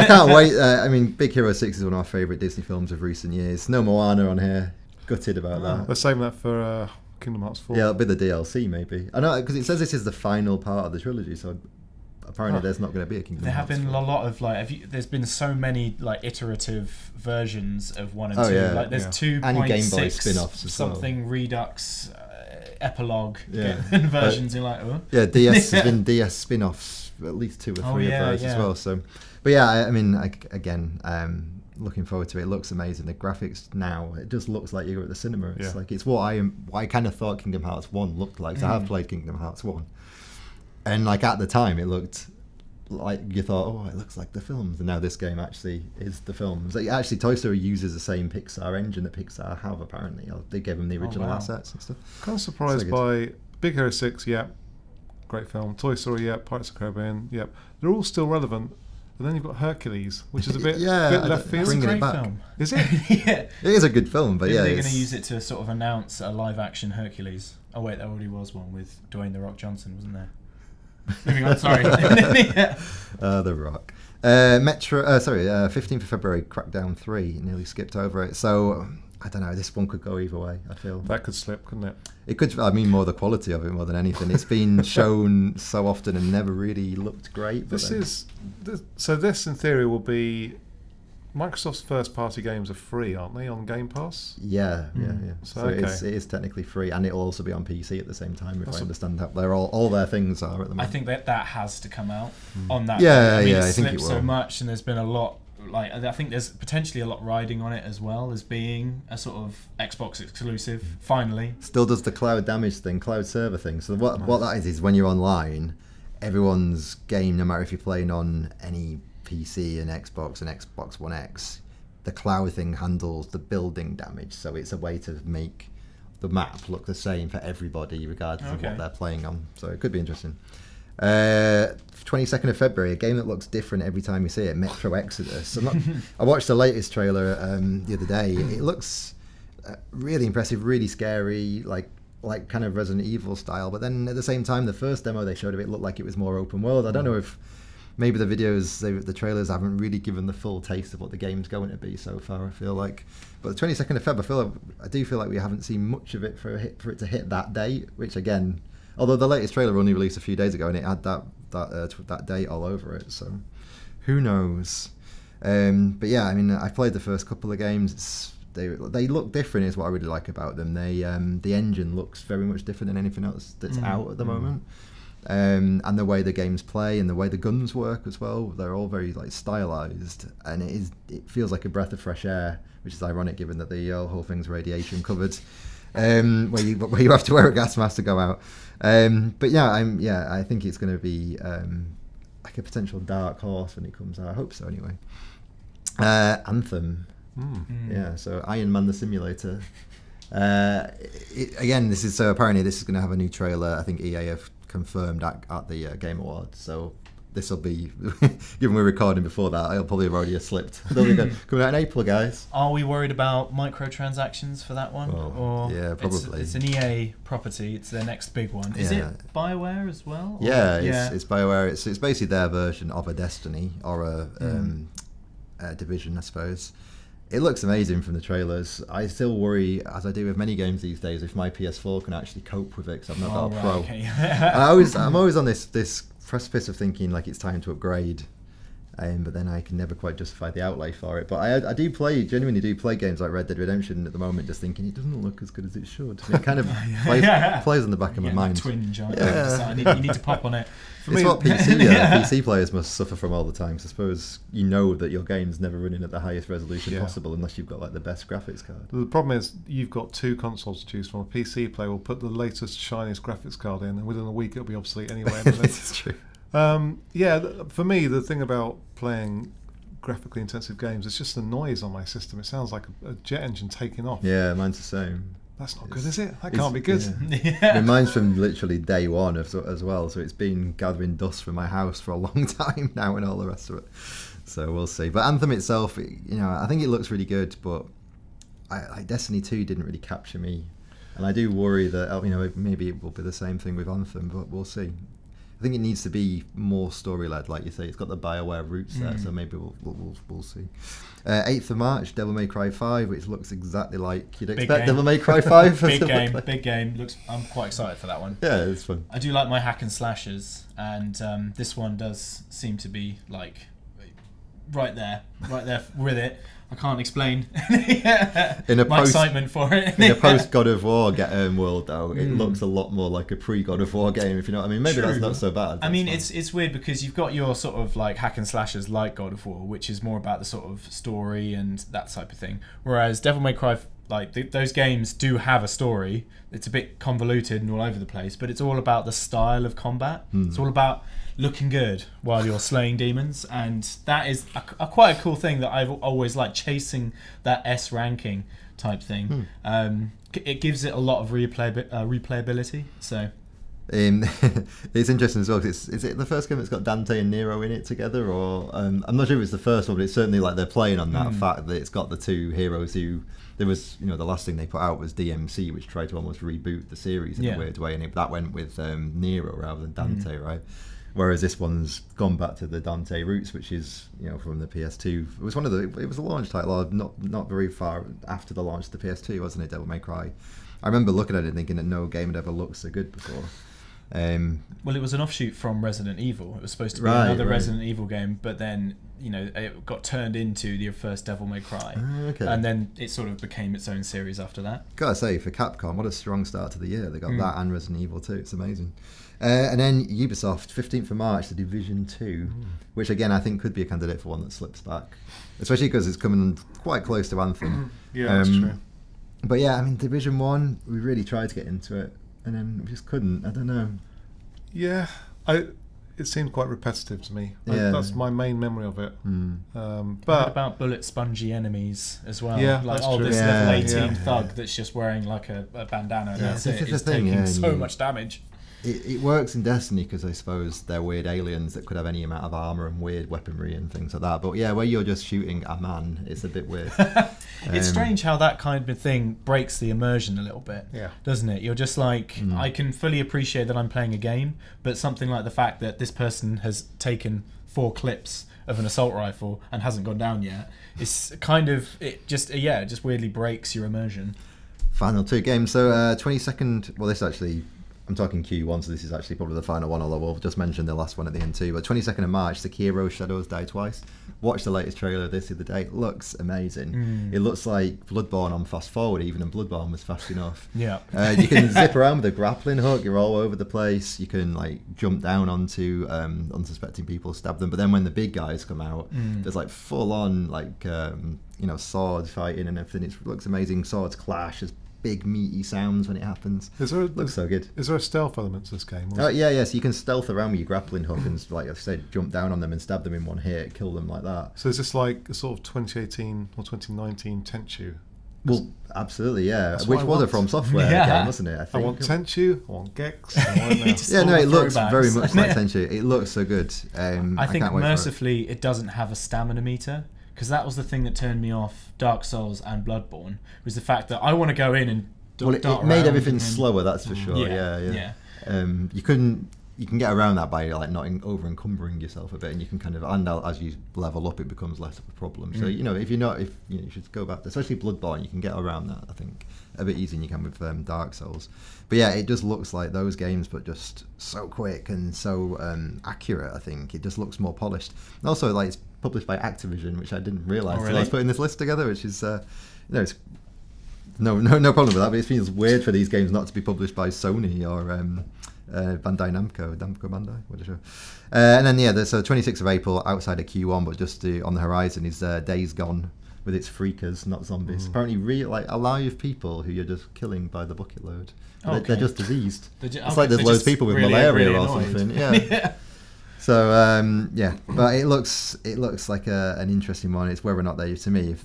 can't wait. I mean, Big Hero 6 is one of my favourite Disney films of recent years. No Moana on here. Gutted about that. They're saving that for Kingdom Hearts 4. Yeah, it'll be the DLC maybe. I know, because it says this is the final part of the trilogy, so apparently there's not going to be a Kingdom Hearts. There have been 4. a lot of there's been so many like iterative versions of 1 and 2. Yeah, like there's 2.6 and Game Boy spin-offs as something well. Redux epilogue Yeah. versions. You're like, oh. Yeah, DS has been DS spin-offs, at least 2 or 3 of those as well. So, but yeah, I mean, again, looking forward to it. It looks amazing. The graphics now, it just looks like you were at the cinema. It's like it's what I kind of thought Kingdom Hearts 1 looked like. So I have played Kingdom Hearts 1, and like at the time, it looked like you thought, oh, it looks like the films, and now this game actually is the films. Like, actually, Toy Story uses the same Pixar engine that Pixar have. Apparently, they gave them the original assets and stuff. Kind of surprised by Big Hero 6. Great film. Toy Story. Pirates of the Caribbean. They're all still relevant. And then you've got Hercules, which is a bit left field. It's a great back. film. Is it? Yeah. It is a good film, but Maybe yeah, they're going to use it to sort of announce a live-action Hercules. Oh wait, there already was one with Dwayne "The Rock" Johnson, wasn't there? Moving on, sorry. The Rock. 15th of February, Crackdown 3. Nearly skipped over it. So, I don't know, this one could go either way, I feel. That could slip, couldn't it? It could, I mean, more the quality of it more than anything. It's been shown so often and never really looked great. But This in theory will be Microsoft's first party games are free, aren't they, on Game Pass? Yeah. So okay. it is technically free, and it'll also be on PC at the same time, if I understand that. They're all their things are at the moment. I think that has to come out on that. Yeah, I mean, I it think it slipped will. so much, and there's been a lot. Like, I think there's potentially a lot riding on it as well as being a sort of Xbox exclusive. Finally, still does the cloud damage thing, cloud server thing. So what that is when you're online, everyone's game, no matter if you're playing on any PC and Xbox One X, the cloud thing handles the building damage. So it's a way to make the map look the same for everybody, regardless of what they're playing on. So it could be interesting. 22nd of February, a game that looks different every time you see it, Metro Exodus. I watched the latest trailer the other day. It looks really impressive, really scary, like kind of Resident Evil style. But then at the same time, the first demo they showed of it looked like it was more open world. I don't know if maybe the the trailers haven't really given the full taste of what the game's going to be so far, I feel like. But the 22nd of Feb, I do feel like we haven't seen much of it for it to hit that date, which again, although the latest trailer only released a few days ago and it had that date all over it, so who knows. But yeah, I mean, I played the first couple of games. They look different, is what I really like about them. The engine looks very much different than anything else that's out at the moment. And the way the games play and the way the guns work as well, they're all very like stylized, and it feels like a breath of fresh air, which is ironic given that the whole thing's radiation covered, where you have to wear a gas mask to go out. But yeah, I think it's going to be like a potential dark horse when it comes out. I hope so anyway. Anthem. Yeah, so Iron Man the Simulator. Again, apparently this is going to have a new trailer. I think EA have confirmed at the Game Awards, so this will be, given we're recording before that, it'll probably have already slipped. They'll be coming out in April, guys. Are we worried about microtransactions for that one? Or yeah, probably. It's an EA property. It's their next big one. Is it BioWare as well? It's BioWare. It's basically their version of a Destiny or a Division, I suppose. It looks amazing from the trailers. I still worry, as I do with many games these days, if my PS4 can actually cope with it, because I've not got a Pro. Okay. I'm always on this precipice of thinking like it's time to upgrade, But then I can never quite justify the outlay for it. But I genuinely do play games like Red Dead Redemption at the moment, just thinking it doesn't look as good as it should. And it kind of plays on the back of my mind. Twinge, you need to pop on it. It's what PC players must suffer from all the time. So I suppose you know that your game's never running at the highest resolution possible unless you've got like the best graphics card. The problem is you've got two consoles to choose from. A PC player will put the latest, shiniest graphics card in, and within a week it'll be obsolete anyway. This is true. For me, the thing about playing graphically intensive games, it's just the noise on my system. It sounds like a jet engine taking off. Yeah, mine's the same. That's not good, is it? That can't be good. Yeah. Mine's from literally day one as well, so it's been gathering dust from my house for a long time now and all the rest of it. So we'll see. But Anthem itself, I think it looks really good, but Destiny 2 didn't really capture me. And I do worry that maybe it will be the same thing with Anthem, but we'll see. I think it needs to be more story-led, like you say. It's got the BioWare roots there, so maybe we'll see. 8th of March, Devil May Cry 5, which looks exactly like you'd expect Devil May Cry 5. Big game. I'm quite excited for that one. Yeah, it's fun. I do like my hack and slashers, and this one does seem to be like right there with it. I can't explain my excitement for it. In a post God of War world, though, it looks a lot more like a pre God of War game. If you know what I mean, maybe that's not so bad. I mean, it's weird because you've got your sort of like hack and slashers like God of War, which is more about the sort of story and that type of thing. Whereas Devil May Cry, those games do have a story. It's a bit convoluted and all over the place, but it's all about the style of combat. It's all about looking good while you're slaying demons, and that is quite a cool thing that I've always liked, chasing that S ranking type thing. It gives it a lot of replayability. So it's interesting as well, 'cause is it the first game that's got Dante and Nero in it together, or I'm not sure if it's the first one, but it's certainly like they're playing on that fact that it's got the two heroes who there was, the last thing they put out was DMC, which tried to almost reboot the series in a weird way, and that went with Nero rather than Dante, right? Whereas this one's gone back to the Dante roots, which is from the PS2. It was it was a launch title, not very far after the launch of the PS2, wasn't it? Devil May Cry. I remember looking at it thinking that no game had ever looked so good before. Well, it was an offshoot from Resident Evil. It was supposed to be another Resident Evil game, but then it got turned into the first Devil May Cry, and then it sort of became its own series after that. Gotta say, for Capcom, what a strong start to the year. They got that and Resident Evil 2. It's amazing. And then Ubisoft, 15th of March, The Division 2, which again I think could be a candidate for one that slips back, especially because it's coming quite close to Anthem. That's true. But yeah, I mean, Division 1, we really tried to get into it, and then we just couldn't. I don't know. Yeah, it seemed quite repetitive to me. That's my main memory of it. But what about bullet spongy enemies as well? Yeah, like that's true. This level 18 thug that's just wearing like a bandana. And that's it. It's taking so much damage. It works in Destiny because I suppose they're weird aliens that could have any amount of armor and weird weaponry and things like that. But yeah, where you're just shooting a man, it's a bit weird. It's strange how that kind of thing breaks the immersion a little bit, doesn't it? You're just like, I can fully appreciate that I'm playing a game, but something like the fact that this person has taken 4 clips of an assault rifle and hasn't gone down yet, it's kind of, it just weirdly breaks your immersion. Final 2 games. So 22nd, well, this actually, I'm talking Q1, so this is actually probably the final one, although we'll just mention the last one at the end too. But 22nd of March, Sekiro Shadows Die Twice. Watched the latest trailer of this the other day. It looks amazing. It looks like Bloodborne on fast forward even, and Bloodborne was fast enough. Yeah. You can zip around with a grappling hook. You're all over the place. You can like jump down onto unsuspecting people, stab them. But then when the big guys come out, there's like full on like sword fighting and everything. It looks amazing. Swords clash. There's big meaty sounds when it happens. Looks so good. Is there a stealth element to this game? So you can stealth around with your grappling hook and, like I said, jump down on them and stab them in one hit, kill them like that. So is this like a sort of 2018 or 2019 Tenchu? Well, absolutely, yeah. Which was a From Software game, wasn't it? I want Tenchu, I want Gex. It looks very much like Tenchu. It looks so good. I think mercifully it doesn't have a stamina meter. Because that was the thing that turned me off Dark Souls and Bloodborne, was the fact that I want to go in and it made everything slower, that's for sure. Yeah. You couldn't you can get around that by like not over encumbering yourself a bit, and you can kind of, and as you level up, it becomes less of a problem. So if you're not, you should go back to, especially Bloodborne, you can get around that, I think, a bit easier than you can with Dark Souls. But yeah, it just looks like those games, but just so quick and so accurate. I think it just looks more polished. And also, like, it's published by Activision, which I didn't realise until I was putting this list together, which is it's no problem with that. But it feels weird for these games not to be published by Sony or Bandai Namco Bandai, what sure. And then there's 26th of April outside of Q1, but just on the horizon is Days Gone with its freakers, not zombies. Apparently, alive people who you're just killing by the bucket load. They're just diseased. It's like there's loads of people with malaria or something. Yeah. So but it looks like an interesting one. It's whether or not to me,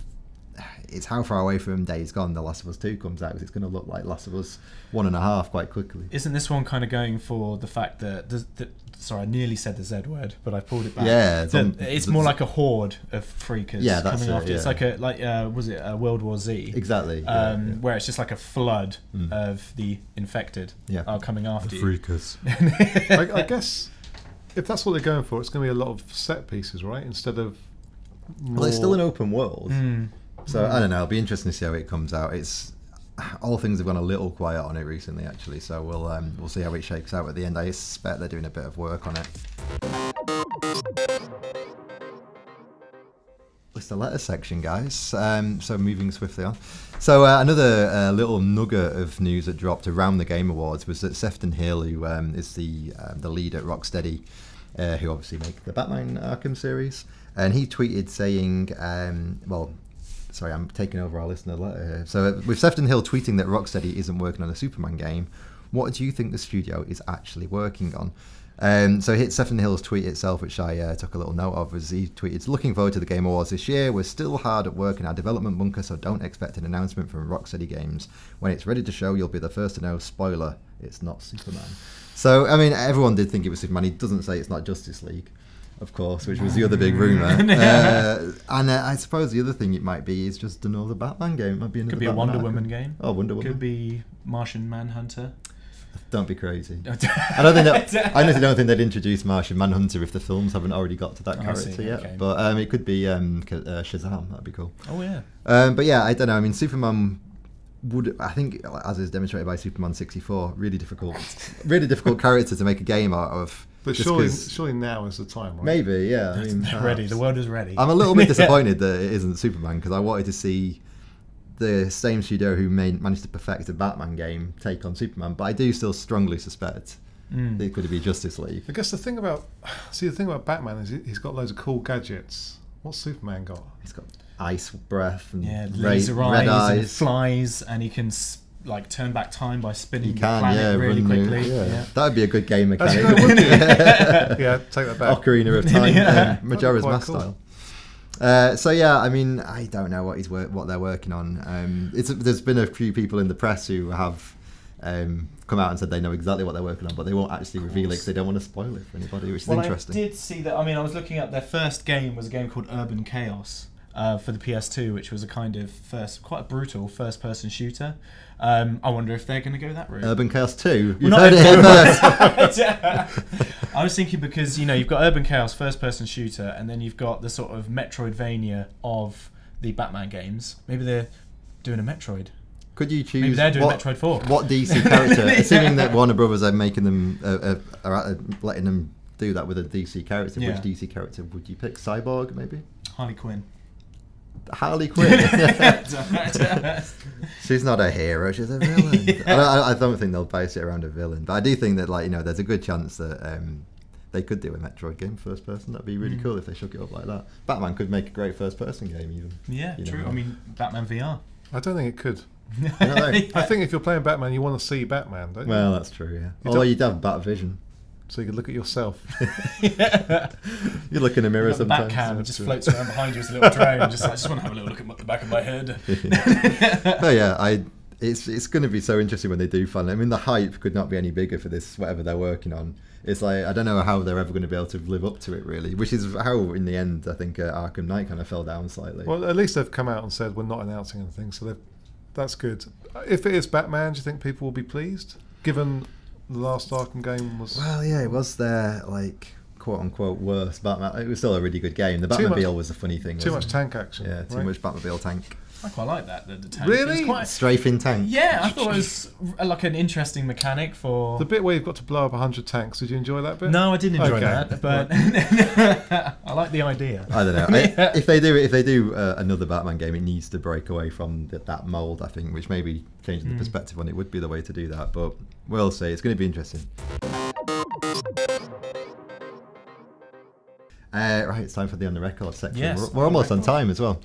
it's how far away from Days Gone The Last of Us 2 comes out, because it's going to look like Last of Us 1.5 quite quickly. Isn't this one kind of going for the fact that sorry, I nearly said the Z word, but I pulled it back. Yeah, it's more like a horde of freakers. Yeah, that's coming after. Yeah. It's like was it World War Z? Exactly. Where it's just like a flood of the infected are coming after you. Freakers. I guess if that's what they're going for, it's going to be a lot of set pieces, right? Instead of well, it's still an open world. So I don't know. It'll be interesting to see how it comes out. It's all things have gone a little quiet on it recently, actually. So we'll see how it shakes out at the end. I suspect they're doing a bit of work on it. It's the letter section, guys. So moving swiftly on. So another little nugget of news that dropped around the Game Awards was that Sefton Hill, who is the lead at Rocksteady, who obviously make the Batman Arkham series, and he tweeted saying, sorry, I'm taking over our listener letter here. So with Sefton Hill tweeting that Rocksteady isn't working on a Superman game, what do you think the studio is actually working on? So hit Sefton Hill's tweet itself, which I took a little note of, as he tweeted, looking forward to the Game Awards this year. We're still hard at work in our development bunker, so don't expect an announcement from Rocksteady Games. When it's ready to show, you'll be the first to know. Spoiler, it's not Superman. So, I mean, everyone did think it was Superman. He doesn't say it's not Justice League, of course, which was the other big rumour. And I suppose the other thing it might be is just another Batman game. It might be another Could be Batman a Wonder Arkham. Woman game. Oh, Wonder Woman. Could be Martian Manhunter. Don't be crazy. I honestly don't think they'd introduce Martian Manhunter if the films haven't already got to that character yet. Okay. But it could be Shazam. That'd be cool. Oh yeah. But yeah, I don't know. I mean, Superman would, I think, as is demonstrated by Superman 64, really difficult character to make a game out of. But surely now is the time, right? Maybe, yeah. I mean, ready. The world is ready. I'm a little bit disappointed that it isn't Superman, because I wanted to see the same studio who managed to perfect a Batman game take on Superman, but I do still strongly suspect it could be Justice League. I guess the thing about Batman is he's got loads of cool gadgets. What's Superman got? He's got ice breath and laser red eyes, and flies, and he can like turn back time by spinning the can, planet really quickly. That would be a good game mechanic. Yeah, take that back. Ocarina of Time, Majora's quite Mask cool. style. So yeah, I mean, I don't know what they're working on. There's been a few people in the press who have come out and said they know exactly what they're working on, but they won't actually reveal it because they don't want to spoil it for anybody, which is interesting. I did see that. I mean, I was looking at their first game was a game called Urban Chaos for the PS2, which was a kind of quite a brutal first-person shooter. I wonder if they're going to go that route. Urban Chaos 2? You've heard it here first. I was thinking because, you've got Urban Chaos, first-person shooter, and then you've got the sort of Metroidvania of the Batman games. Maybe they're doing a Metroid. Could you choose? Maybe they're doing Metroid 4. What DC character, assuming that Warner Brothers are making them, are letting them do that with a DC character, which DC character would you pick? Cyborg, maybe? Harley Quinn. Harley Quinn. She's not a hero, she's a villain. I don't think they'll base it around a villain, but I do think that there's a good chance that they could do a Metroid game first person. That'd be really cool if they shook it up like that. Batman could make a great first person game even. Yeah, true. I mean, Batman VR. I don't think it could. I think if you're playing Batman, you want to see Batman, don't you? Well, that's true, yeah. Although you'd have Batvision. So you could look at yourself. You look in a mirror sometimes. The Batcam just floats around behind you as a little drone. I just want to have a little look at the back of my head. Oh yeah, it's going to be so interesting when they do finally. I mean, the hype could not be any bigger for this, whatever they're working on. It's like, I don't know how they're ever going to be able to live up to it, really. Which is how, in the end, I think Arkham Knight kind of fell down slightly. Well, at least they've come out and said we're not announcing anything, so that's good. If it is Batman, do you think people will be pleased? Given the last Arkham game was. Well, yeah, it was their like quote unquote worst Batman. It was still a really good game. The Batmobile was a funny thing. Too much tank action. Yeah, too much Batmobile tank. I quite like that. The tank. Really? Quite, strafing tank. Yeah, I thought it was like an interesting mechanic for... The bit where you've got to blow up 100 tanks, did you enjoy that bit? No, I didn't enjoy that, but I like the idea. I don't know. If they do another Batman game, it needs to break away from that mould, I think, which maybe changing the perspective on it would be the way to do that. But we'll see. It's going to be interesting. Right, it's time for the On The Record section. Yes, we're almost on time as well.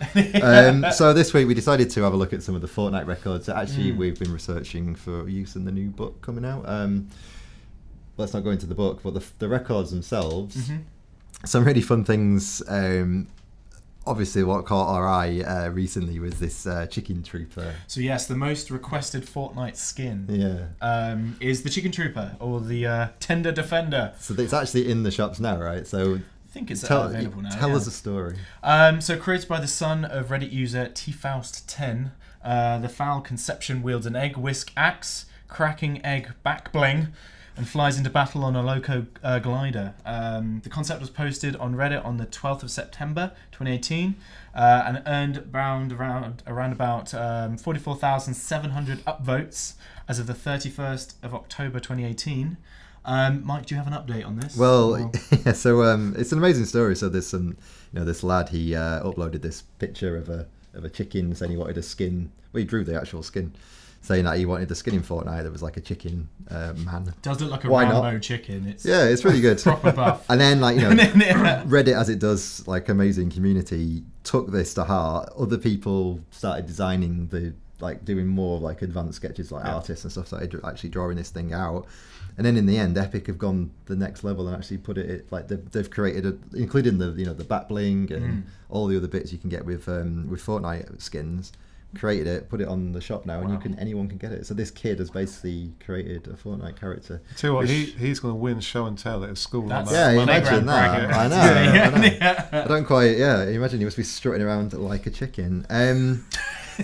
So this week we decided to have a look at some of the Fortnite records that actually we've been researching for use in the new book coming out. Let's not go into the book, but the records themselves, some really fun things. Obviously what caught our eye recently was this Chicken Trooper. So yes, the most requested Fortnite skin is the Chicken Trooper, or the Tender Defender. So it's actually in the shops now, right? So I think it's available now. Tell us a story. So created by the son of Reddit user tfaust10, the foul conception wields an egg whisk axe, cracking egg back bling, and flies into battle on a loco glider. The concept was posted on Reddit on the 12th of September 2018 and earned around about 44,700 upvotes as of the 31st of October 2018. Mike, do you have an update on this? Well, yeah, so it's an amazing story. So there's some, this lad, he uploaded this picture of a chicken saying he wanted a skin. Well, he drew the actual skin, saying that he wanted the skin in Fortnite. There was like a chicken man. It does look like a Why Rambo not? chicken. It's it's really good. proper buff. And then Reddit, as it does, like amazing community, took this to heart. Other people started designing doing more like advanced sketches, like artists and stuff, started actually drawing this thing out. And then in the end, Epic have gone the next level and actually put it like they've created including the back bling and all the other bits you can get with Fortnite skins. Created it, put it on the shop now, and anyone can get it. So this kid has basically created a Fortnite character. Tell you what, he's going to win show and tell at his school. Imagine that. I know. I don't quite. Yeah, imagine he must be strutting around like a chicken.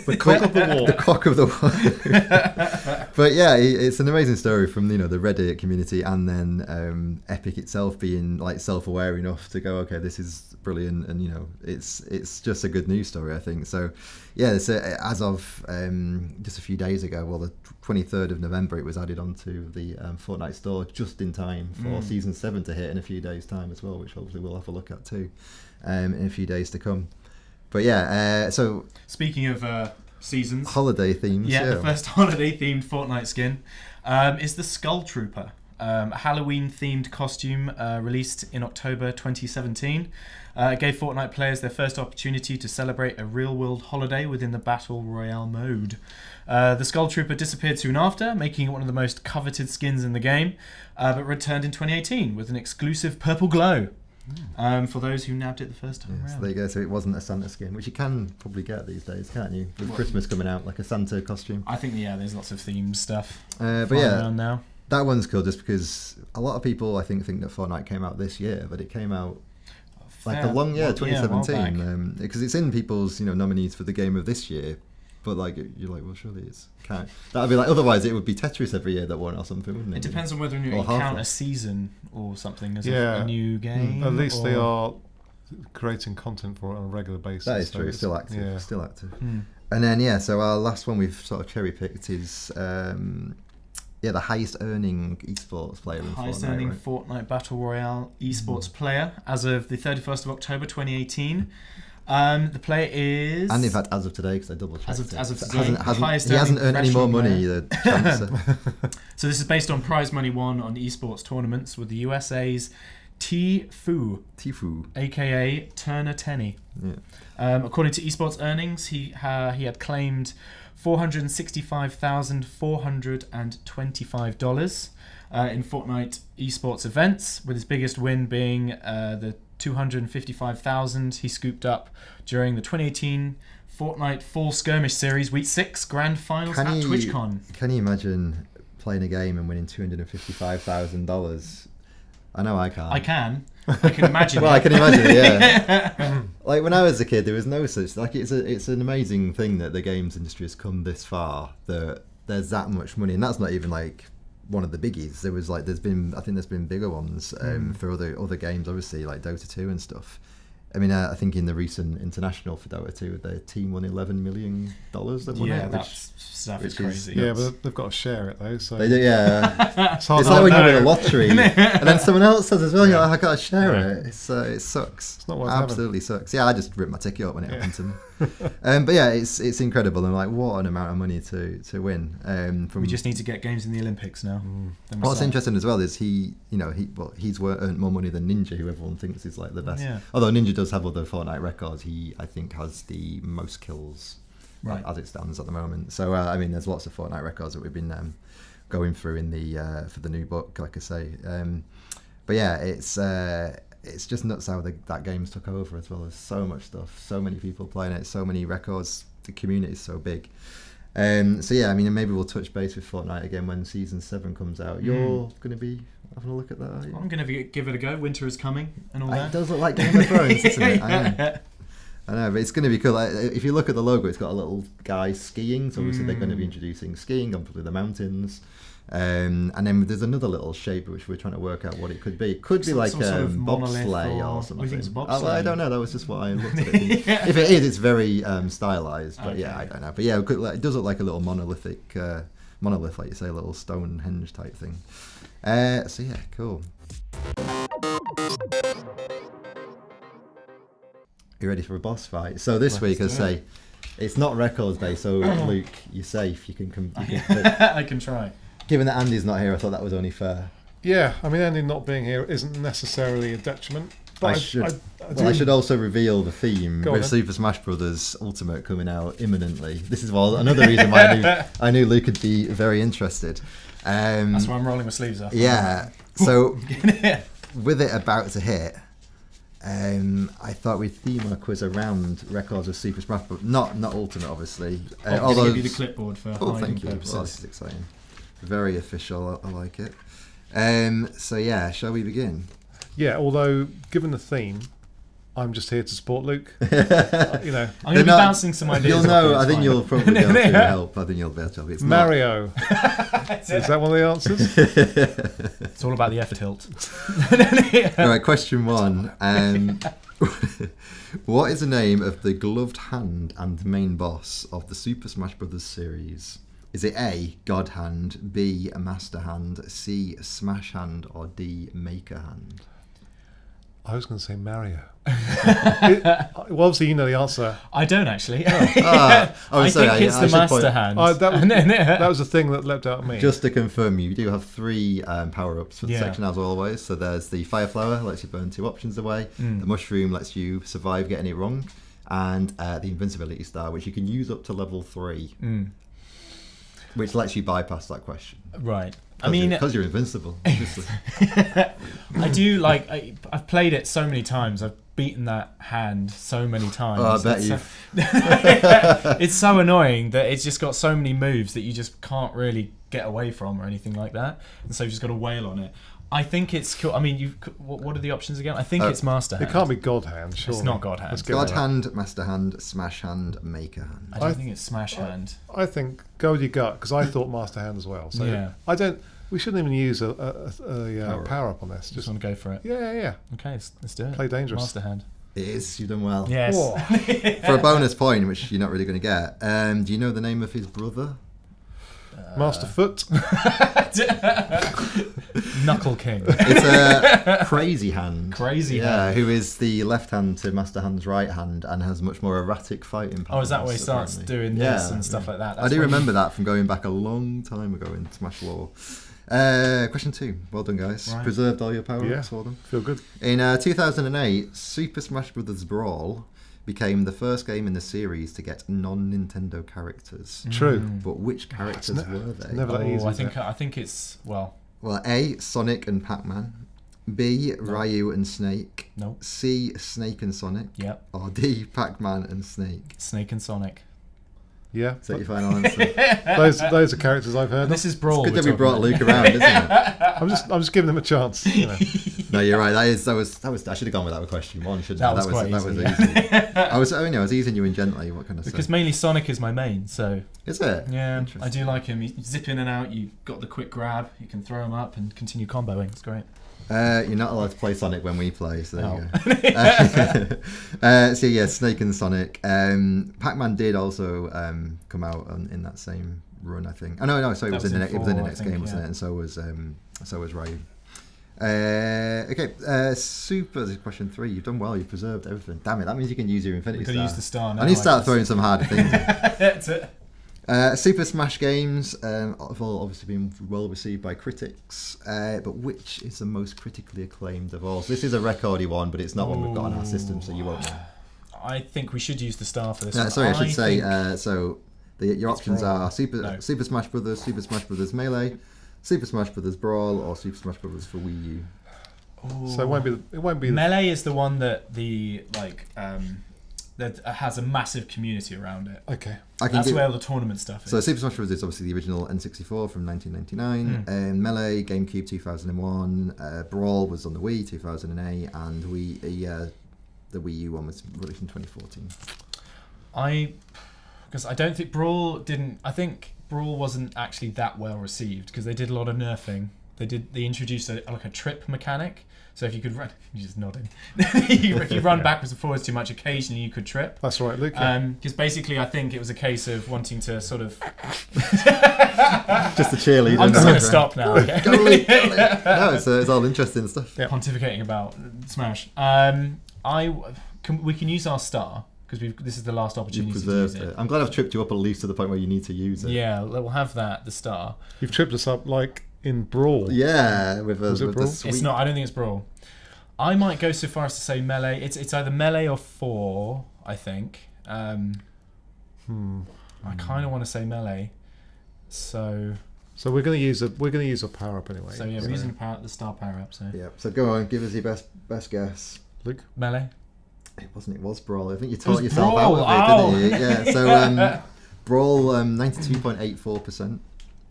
The cock of the walk. The cock of the walk. But yeah, it's an amazing story from the Reddit community, and then Epic itself being like self-aware enough to go, okay, this is brilliant, and it's just a good news story, I think. So yeah, as of just a few days ago, well, the 23rd of November, it was added onto the Fortnite store just in time for Season 7 to hit in a few days' time as well, which hopefully we'll have a look at too in a few days to come. But yeah, so speaking of seasons, holiday themes. Yeah, the first holiday themed Fortnite skin is the Skull Trooper, a Halloween themed costume released in October 2017. It gave Fortnite players their first opportunity to celebrate a real world holiday within the Battle Royale mode. The Skull Trooper disappeared soon after, making it one of the most coveted skins in the game, but returned in 2018 with an exclusive purple glow. For those who nabbed it the first time around. So there you go. So it wasn't a Santa skin, which you can probably get these days, can't you? With Christmas coming out, like a Santa costume. I think there's lots of themed stuff. But yeah, around now. That one's cool just because a lot of people I think that Fortnite came out this year, but it came out like 2017, because it's in people's nominees for the game of this year. But like you're like, well, surely it's can't. That'd be like otherwise it would be Tetris every year that won or something, wouldn't it? It depends on whether you count a season or something as a new game. At least they are creating content for it on a regular basis. That is true. Still active. Yeah. Still active. And then so our last one we've sort of cherry picked is the highest earning esports player in Fortnite. Highest earning Fortnite Battle Royale esports player as of the 31st of October 2018. The player is... And in fact, as of today, because I double-checked as of today, he hasn't earned any more money. So this is based on prize money won on esports tournaments with the USA's Tfue, a.k.a. Turner Tenney. Yeah. According to esports earnings, he had claimed $465,425 in Fortnite esports events, with his biggest win being the $255,000 he scooped up during the 2018 Fortnite Fall Skirmish Series Week 6 Grand Finals at TwitchCon. Can you imagine playing a game and winning $255,000? I know I can't. I can imagine. Well, I can imagine, yeah. Like when I was a kid, there was no such it's an amazing thing that the games industry has come this far. That there's that much money, and that's not even like one of the biggies. There was like I think there's been bigger ones for other games, obviously like Dota 2 and stuff. I mean, I think in the recent international for Dota 2, their team won $11 million. That stuff is crazy. Yeah, but they've got to share it though. So they do, yeah. it's like when you win a lottery, and then someone else says as well, you're like, I got to share it. It sucks. It's not worth Absolutely sucks. Yeah, I just ripped my ticket up when it happened to me. But yeah, it's incredible, and like what an amount of money to win. We just need to get games in the Olympics now. What's interesting as well is he's earned more money than Ninja, who everyone thinks is like the best. Yeah. Although Ninja does have other Fortnite records, he I think has the most kills as it stands at the moment. So I mean, there's lots of Fortnite records that we've been going through in the for the new book, like I say. But yeah, it's just nuts how that game's took over as well. There's so much stuff, so many people playing it, so many records. The community is so big. So yeah, I mean, maybe we'll touch base with Fortnite again when Season 7 comes out. You're going to be having a look at that, are you? I'm going to give it a go. Winter is coming and all that. It does look like Game of Thrones, doesn't it? I know, but it's going to be cool. Like, if you look at the logo, it's got a little guy skiing, so obviously they're going to be introducing skiing on through the mountains. And then there's another little shape which we're trying to work out what it could be. It could be like sort of bobsleigh or something. We think it's bobsleigh. I don't know. That was just what I looked at it. If it is, it's very stylized. But yeah, I don't know. But yeah, it does look like a little monolith, like you say, a little Stonehenge type thing. So yeah, cool. You ready for a boss fight? So this week, as I say, it's not records day. So Luke, you're safe. You can I can try. Given that Andy's not here, I thought that was only fair. Yeah, I mean, Andy not being here isn't necessarily a detriment. But I should also reveal the theme with Super Smash Bros. Ultimate coming out imminently. This is another reason why I knew Luke would be very interested. That's why I'm rolling my sleeves up. Yeah. So with it about to hit, I thought we'd theme our quiz around records of Super Smash Bros. Not Ultimate, obviously. I'll give you the clipboard for hiding purposes. Well, this is exciting. Very official. I like it. So yeah, shall we begin? Yeah, although given the theme, I'm just here to support Luke. I'm going to be bouncing some ideas. You'll know. I think you'll probably be able to help. I think you'll be able to help. It's Mario. Is that one of the answers? It's all about the F tilt. All right, question 1. What is the name of the gloved hand and main boss of the Super Smash Bros. Series? Is it A, God Hand, B, Master Hand, C, Smash Hand, or D, Maker Hand? I was going to say Mario. Well, obviously you know the answer. I don't actually. I think it's the Master Hand. That was the thing that leapt out at me. Just to confirm, you do have 3 power-ups for the section as always. So there's the Fire Flower, lets you burn 2 options away. The Mushroom lets you survive getting it wrong. And the Invincibility Star, which you can use up to level 3. Which lets you bypass that question. Right. Because you're invincible, obviously. I do I've played it so many times. I've beaten that hand so many times. Oh, I bet you. It's so annoying that it's just got so many moves that you just can't really get away from or anything like that. And so you've just got to wail on it. I think it's cool. I mean, what are the options again? I think it's Master Hand. It can't be God Hand, surely. It's not God Hand. It's God Hand, Master Hand, Smash Hand, Maker Hand. I don't think it's Smash Hand. I think go with your gut, because I thought Master Hand as well. So yeah. We shouldn't even use a power up on this. Just want to go for it. Yeah. Okay, let's do it. Play dangerous. Master Hand. It is. You've done well. Yes. For a bonus point, which you're not really going to get, do you know the name of his brother? Master Foot. Knuckle King. It's a Crazy Hand. Crazy Hand. Who is the left hand to Master Hand's right hand and has much more erratic fighting powers. Oh, is that where he starts doing this and stuff like that? I do remember that from going back a long time ago in Smash lore. Question 2. Well done, guys. Right. Preserved all your power-ups for them. Feel good. In 2008, Super Smash Bros. Brawl became the first game in the series to get non-Nintendo characters. True. But which characters were they? Never that easy. I think it's well, A, Sonic and Pac-Man. B, Ryu and Snake. Nope. C, Snake and Sonic. Yep. Or D, Pac-Man and Snake. Snake and Sonic. Yeah. Is that your final answer? Those are characters I've heard. This is Brawl. It's good that we brought Luke around, isn't it? I'm just giving them a chance. You know. No, you're right. That was. I should have gone with that with question one, shouldn't I? That was easy. I was easing you in gently. What can I say? Because mainly Sonic is my main, so. Is it? Yeah, I do like him. You zip in and out. You got the quick grab. You can throw him up and continue comboing. It's great. You're not allowed to play Sonic when we play, so there you go. So yeah, Snake and Sonic. Pac-Man did also come out in that same run, I think. Oh no, sorry, it was in the next game, wasn't it? And so was Ray. Okay, Super. This is question 3. You've done well. You've preserved everything. Damn it! That means you can use your Infinity Star. Use the star now. I need to start throwing some harder things. That's it. Super Smash games have all obviously been well received by critics, but which is the most critically acclaimed of all? So this is a recordy one, but it's not one we've got on our system, so you won't know. I think we should use the star for this one. Sorry, I should say, your options are Super Smash Brothers, Super Smash Brothers Melee, Super Smash Brothers Brawl, or Super Smash Brothers for Wii U. Ooh. So it won't be Melee is the one that that has a massive community around it. Okay. That's where all the tournament stuff is. So Super Smash Bros. Is obviously the original N64 from 1999. Melee, GameCube 2001. Brawl was on the Wii 2008, and the Wii U one was released in 2014. Because I don't think I think Brawl wasn't actually that well received because they did a lot of nerfing. They introduced a trip mechanic. So if you could run, you're just nodding. If you run backwards and forwards too much, occasionally you could trip. That's right, Luke. Because basically, I think it was a case of wanting to sort of. Just the cheerleader. I'm just going to stop now. Okay? Go Lee. No, it's all interesting stuff. Yeah. Pontificating about Smash. We can use our star because this is the last opportunity to use it. I'm glad I've tripped you up at least to the point where you need to use it. Yeah, we'll have the star. You've tripped us up like in Brawl. Yeah, with Brawl? the sweet... It's not. I don't think it's Brawl. I might go so far as to say Melee. It's either Melee or 4, I think. I kind of want to say Melee. So we're going to use a power up anyway. So yeah, we're using the star power up. So yeah. So go on, give us your best guess. Luke. Melee. It wasn't. It was Brawl. I think you taught yourself out of it, didn't you? Yeah. So Brawl 92.84%.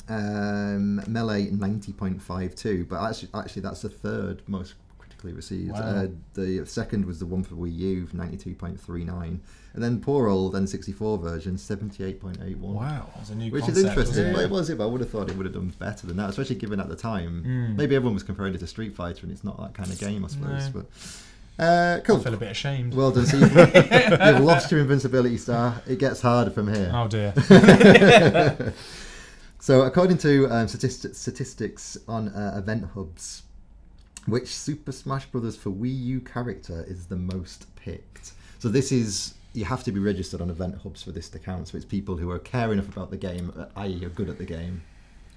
Melee 90.52, but actually that's the third most critically received. Wow. The second was the one for Wii U, 92.39, and then poor old N64 version 78.81. Wow, that's a new which concept, is interesting. But I would have thought it would have done better than that, especially given at the time. Maybe everyone was comparing it to Street Fighter, and it's not that kind of game, I suppose. No. But cool. I feel a bit ashamed. Well done. So you've lost your invincibility star. It gets harder from here. Oh dear. So, according to statistics on Event Hubs, which Super Smash Bros. For Wii U character is the most picked? So this is, you have to be registered on Event Hubs for this to count. So it's people who are care enough about the game, i.e. are good at the game.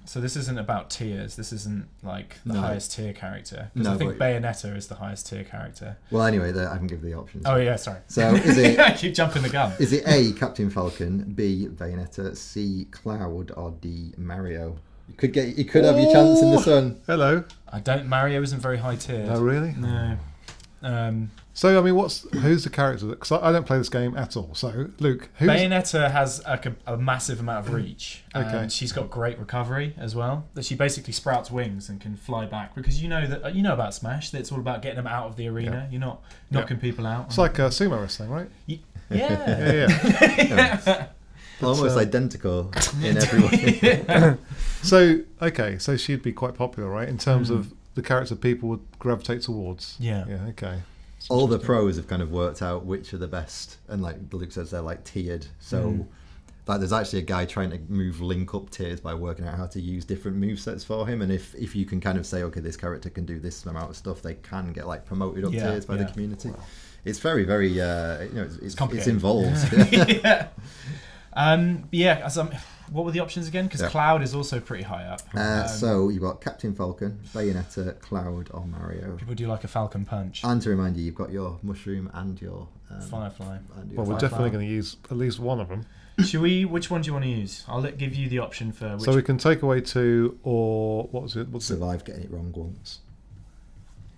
So this isn't about tiers. This isn't like the highest tier character. Because I think Bayonetta is the highest tier character. Well, anyway, I can give the options. Oh yeah, sorry. So is it? I keep jumping the gun. Is it A, Captain Falcon, B, Bayonetta, C, Cloud, or D, Mario? You could have your chance in the sun. Hello. Mario isn't very high tier. Oh really? No. So I mean, who's the character? Because I don't play this game at all. So Luke, Bayonetta has a massive amount of reach, and she's got great recovery as well. That she basically sprouts wings and can fly back. Because you know about Smash, that it's all about getting them out of the arena. You're not knocking people out. It's like sumo wrestling, right? Yeah. Almost identical in every way. So she'd be quite popular, right? In terms of the character people would gravitate towards. Yeah. Yeah. Okay. All the pros have kind of worked out which are the best, and like Luke says, they're like tiered. So like there's actually a guy trying to move Link up tiers by working out how to use different movesets for him, and if you can kind of say, okay, this character can do this amount of stuff, they can get like promoted up tiers by the community. Wow. It's very, very it's involved. What were the options again? Because Cloud is also pretty high up. So you've got Captain Falcon, Bayonetta, Cloud, or Mario. People do like a Falcon Punch. And to remind you, you've got your Mushroom and your Firefly. We're definitely going to use at least one of them. Should we? Which one do you want to use? I'll give you the option for. So we can take away 2, or what was it? Survive getting it wrong once.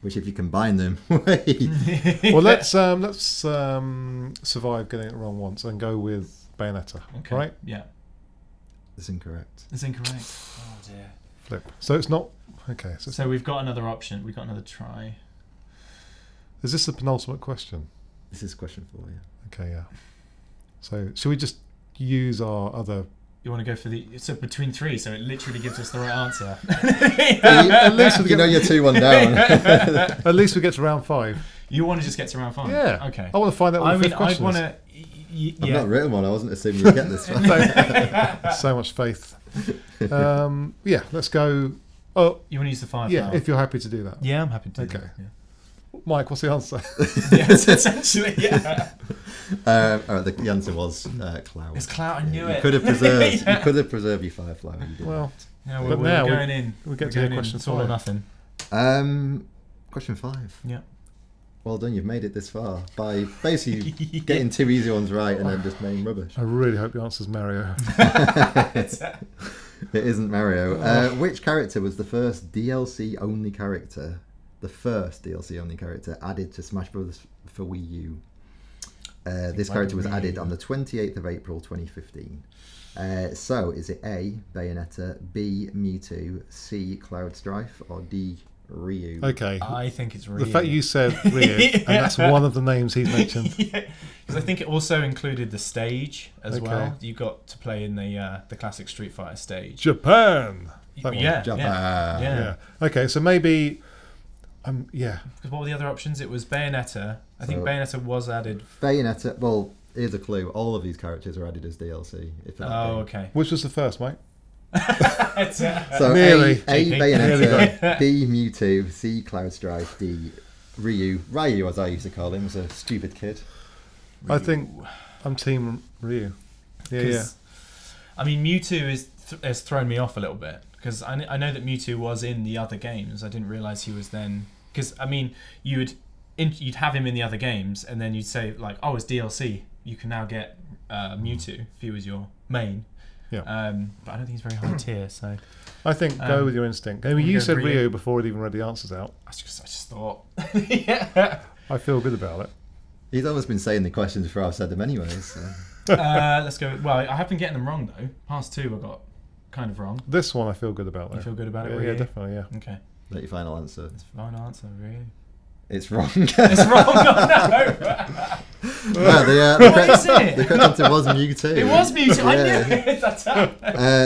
which if you combine them, wait. Well, let's survive getting it wrong once and go with Bayonetta. Okay. Right? Yeah. It's incorrect. It's incorrect. Oh dear. Flip. So it's not. Okay. So we've got another option. We've got another try. Is this the penultimate question? This is question 4, yeah. Okay, yeah. So should we just use our other... You want to go for the... So between 3, so it literally gives us the right answer. At least we You know you're 2-1 down. At least we get to round 5. You want to just get to round 5? Yeah. Okay. I want to find out what the fifth I'd question want is. to... I've not written one. I wasn't assuming we'd get this one. So much faith. Yeah, let's go. Oh, You want to use the 5 yeah, now? if you're happy to do that. Yeah, I'm happy to do Okay. that. Yeah. Mike, what's the answer? Yes, essentially, yeah. All right, the answer was cloud. It's cloud, I knew You it. could have preserved. Yeah. You could have preserved your 5 flower. You didn't. Well, Yeah, But we're now going in. we get We're to hear going in. question It's all or 5. nothing. Question 5. Yeah. Well done, you've made it this far by basically getting 2 easy ones right and then just making rubbish. I really hope the answer's Mario. It isn't Mario. Which character was the first DLC only character? The first DLC only character added to Smash Bros. For Wii U. This character was added on the 28th of April 2015. So, is it A, Bayonetta, B, Mewtwo, C, Cloud Strife, or D, Ryu? Okay. I think it's Ryu. The fact you said Ryu, and that's one of the names he's mentioned. Yeah, because I think it also included the stage as Okay. well. You got to play in the classic Street Fighter stage. Japan. That one. Yeah, Japan. yeah. Yeah. Okay, so maybe... yeah. Because what were the other options? It was Bayonetta. I think Bayonetta was added. Bayonetta, well, here's a clue. All of these characters are added as DLC. Oh, okay. Which was the first, Mike? So Nearly. A JP. Bayonetta, B Mewtwo, C Cloud Strife, D Ryu. Ryu, as I used to call him, was a stupid kid. I think I'm Team Ryu. Yeah, yeah. 'Cause, I mean, Mewtwo has thrown me off a little bit because I know that Mewtwo was in the other games. I didn't realise he was then because I mean you'd have him in the other games and then you'd say like, oh, it's DLC. You can now get Mewtwo if he was your main. Yeah. But I don't think he's very high tier. So I think go with your instinct. I mean, you said Ryu before we'd even read the answers out. I just thought. Yeah. I feel good about it. He's always been saying the questions before I've said them anyways. So. Let's go. Well, I have been getting them wrong though. Past 2 I got kind of wrong. This one I feel good about. Though. You feel good about it? Yeah, Ryu? yeah, definitely. Yeah. Okay. Let your final answer. Final answer, Ryu. It's wrong. It's wrong. Oh, no. The What is it? correct answer was Mewtwo. It was Mewtwo. I Yeah. knew it. That's how.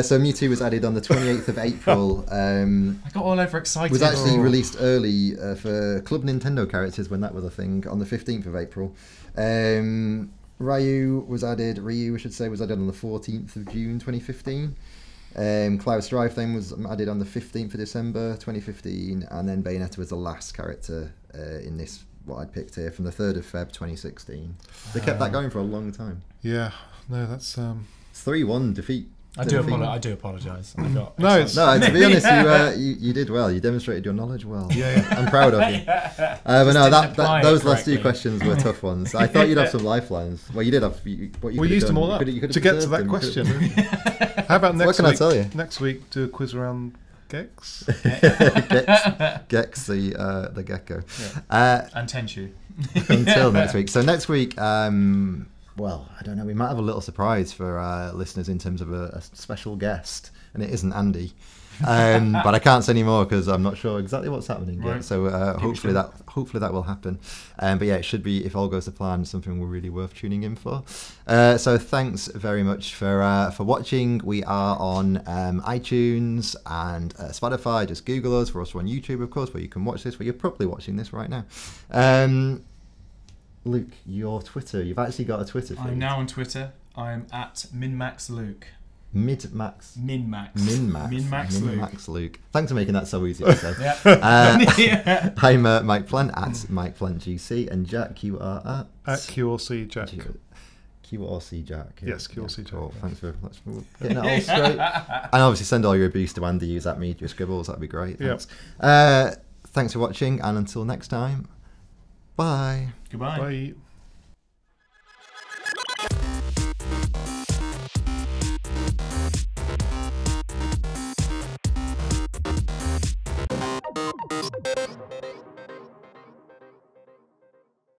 So Mewtwo was added on the 28th of April. I got all over excited. Was actually released early for Club Nintendo characters when that was a thing on the 15th of April. Ryu was added on the 14th of June 2015. Cloud Strife then was added on the 15th of December 2015, and then Bayonetta was the last character in this, what I'd picked here, from the 3rd of Feb 2016. They kept that going for a long time. Yeah. No, that's. It's 3-1 defeat. I do apologise. I got No, excited. No, to be honest, you did well. You demonstrated your knowledge well. Yeah. I'm proud of you. But Just no, didn't apply those it last 2 correctly. questions were tough ones. I thought you'd have some lifelines. Well, you did have. We used them all up to get to that question. How about next What can week? I tell you? Next week, do a quiz around Gex. Gex the gecko. Yeah. And Tenchu. Until next week. So next week, well, I don't know. We might have a little surprise for listeners in terms of a special guest, and it isn't Andy. But I can't say any more because I'm not sure exactly what's happening yet. Right. So hopefully that will happen. But yeah, it should be, if all goes to plan, something we're really worth tuning in for. So thanks very much for watching. We are on iTunes and Spotify. Just Google us. We're also on YouTube, of course, where you can watch this. Where you're probably watching this right now. Luke, your Twitter. You've actually got a Twitter feed. I'm now on Twitter. I'm at MinMaxLuke. Minmax Luke. Thanks for making that so easy to say. Yeah. I'm Mike Plant at Mike Plant GC, and Jack, you are At QRC Jack. QRC Jack. Yes, QRC Jack. Cool. Thanks for getting it all straight. And obviously send all your abuse to Andy. Use at Media Scribbles. That'd be great. Thanks. Thanks for watching, and until next time, bye. Goodbye. Bye.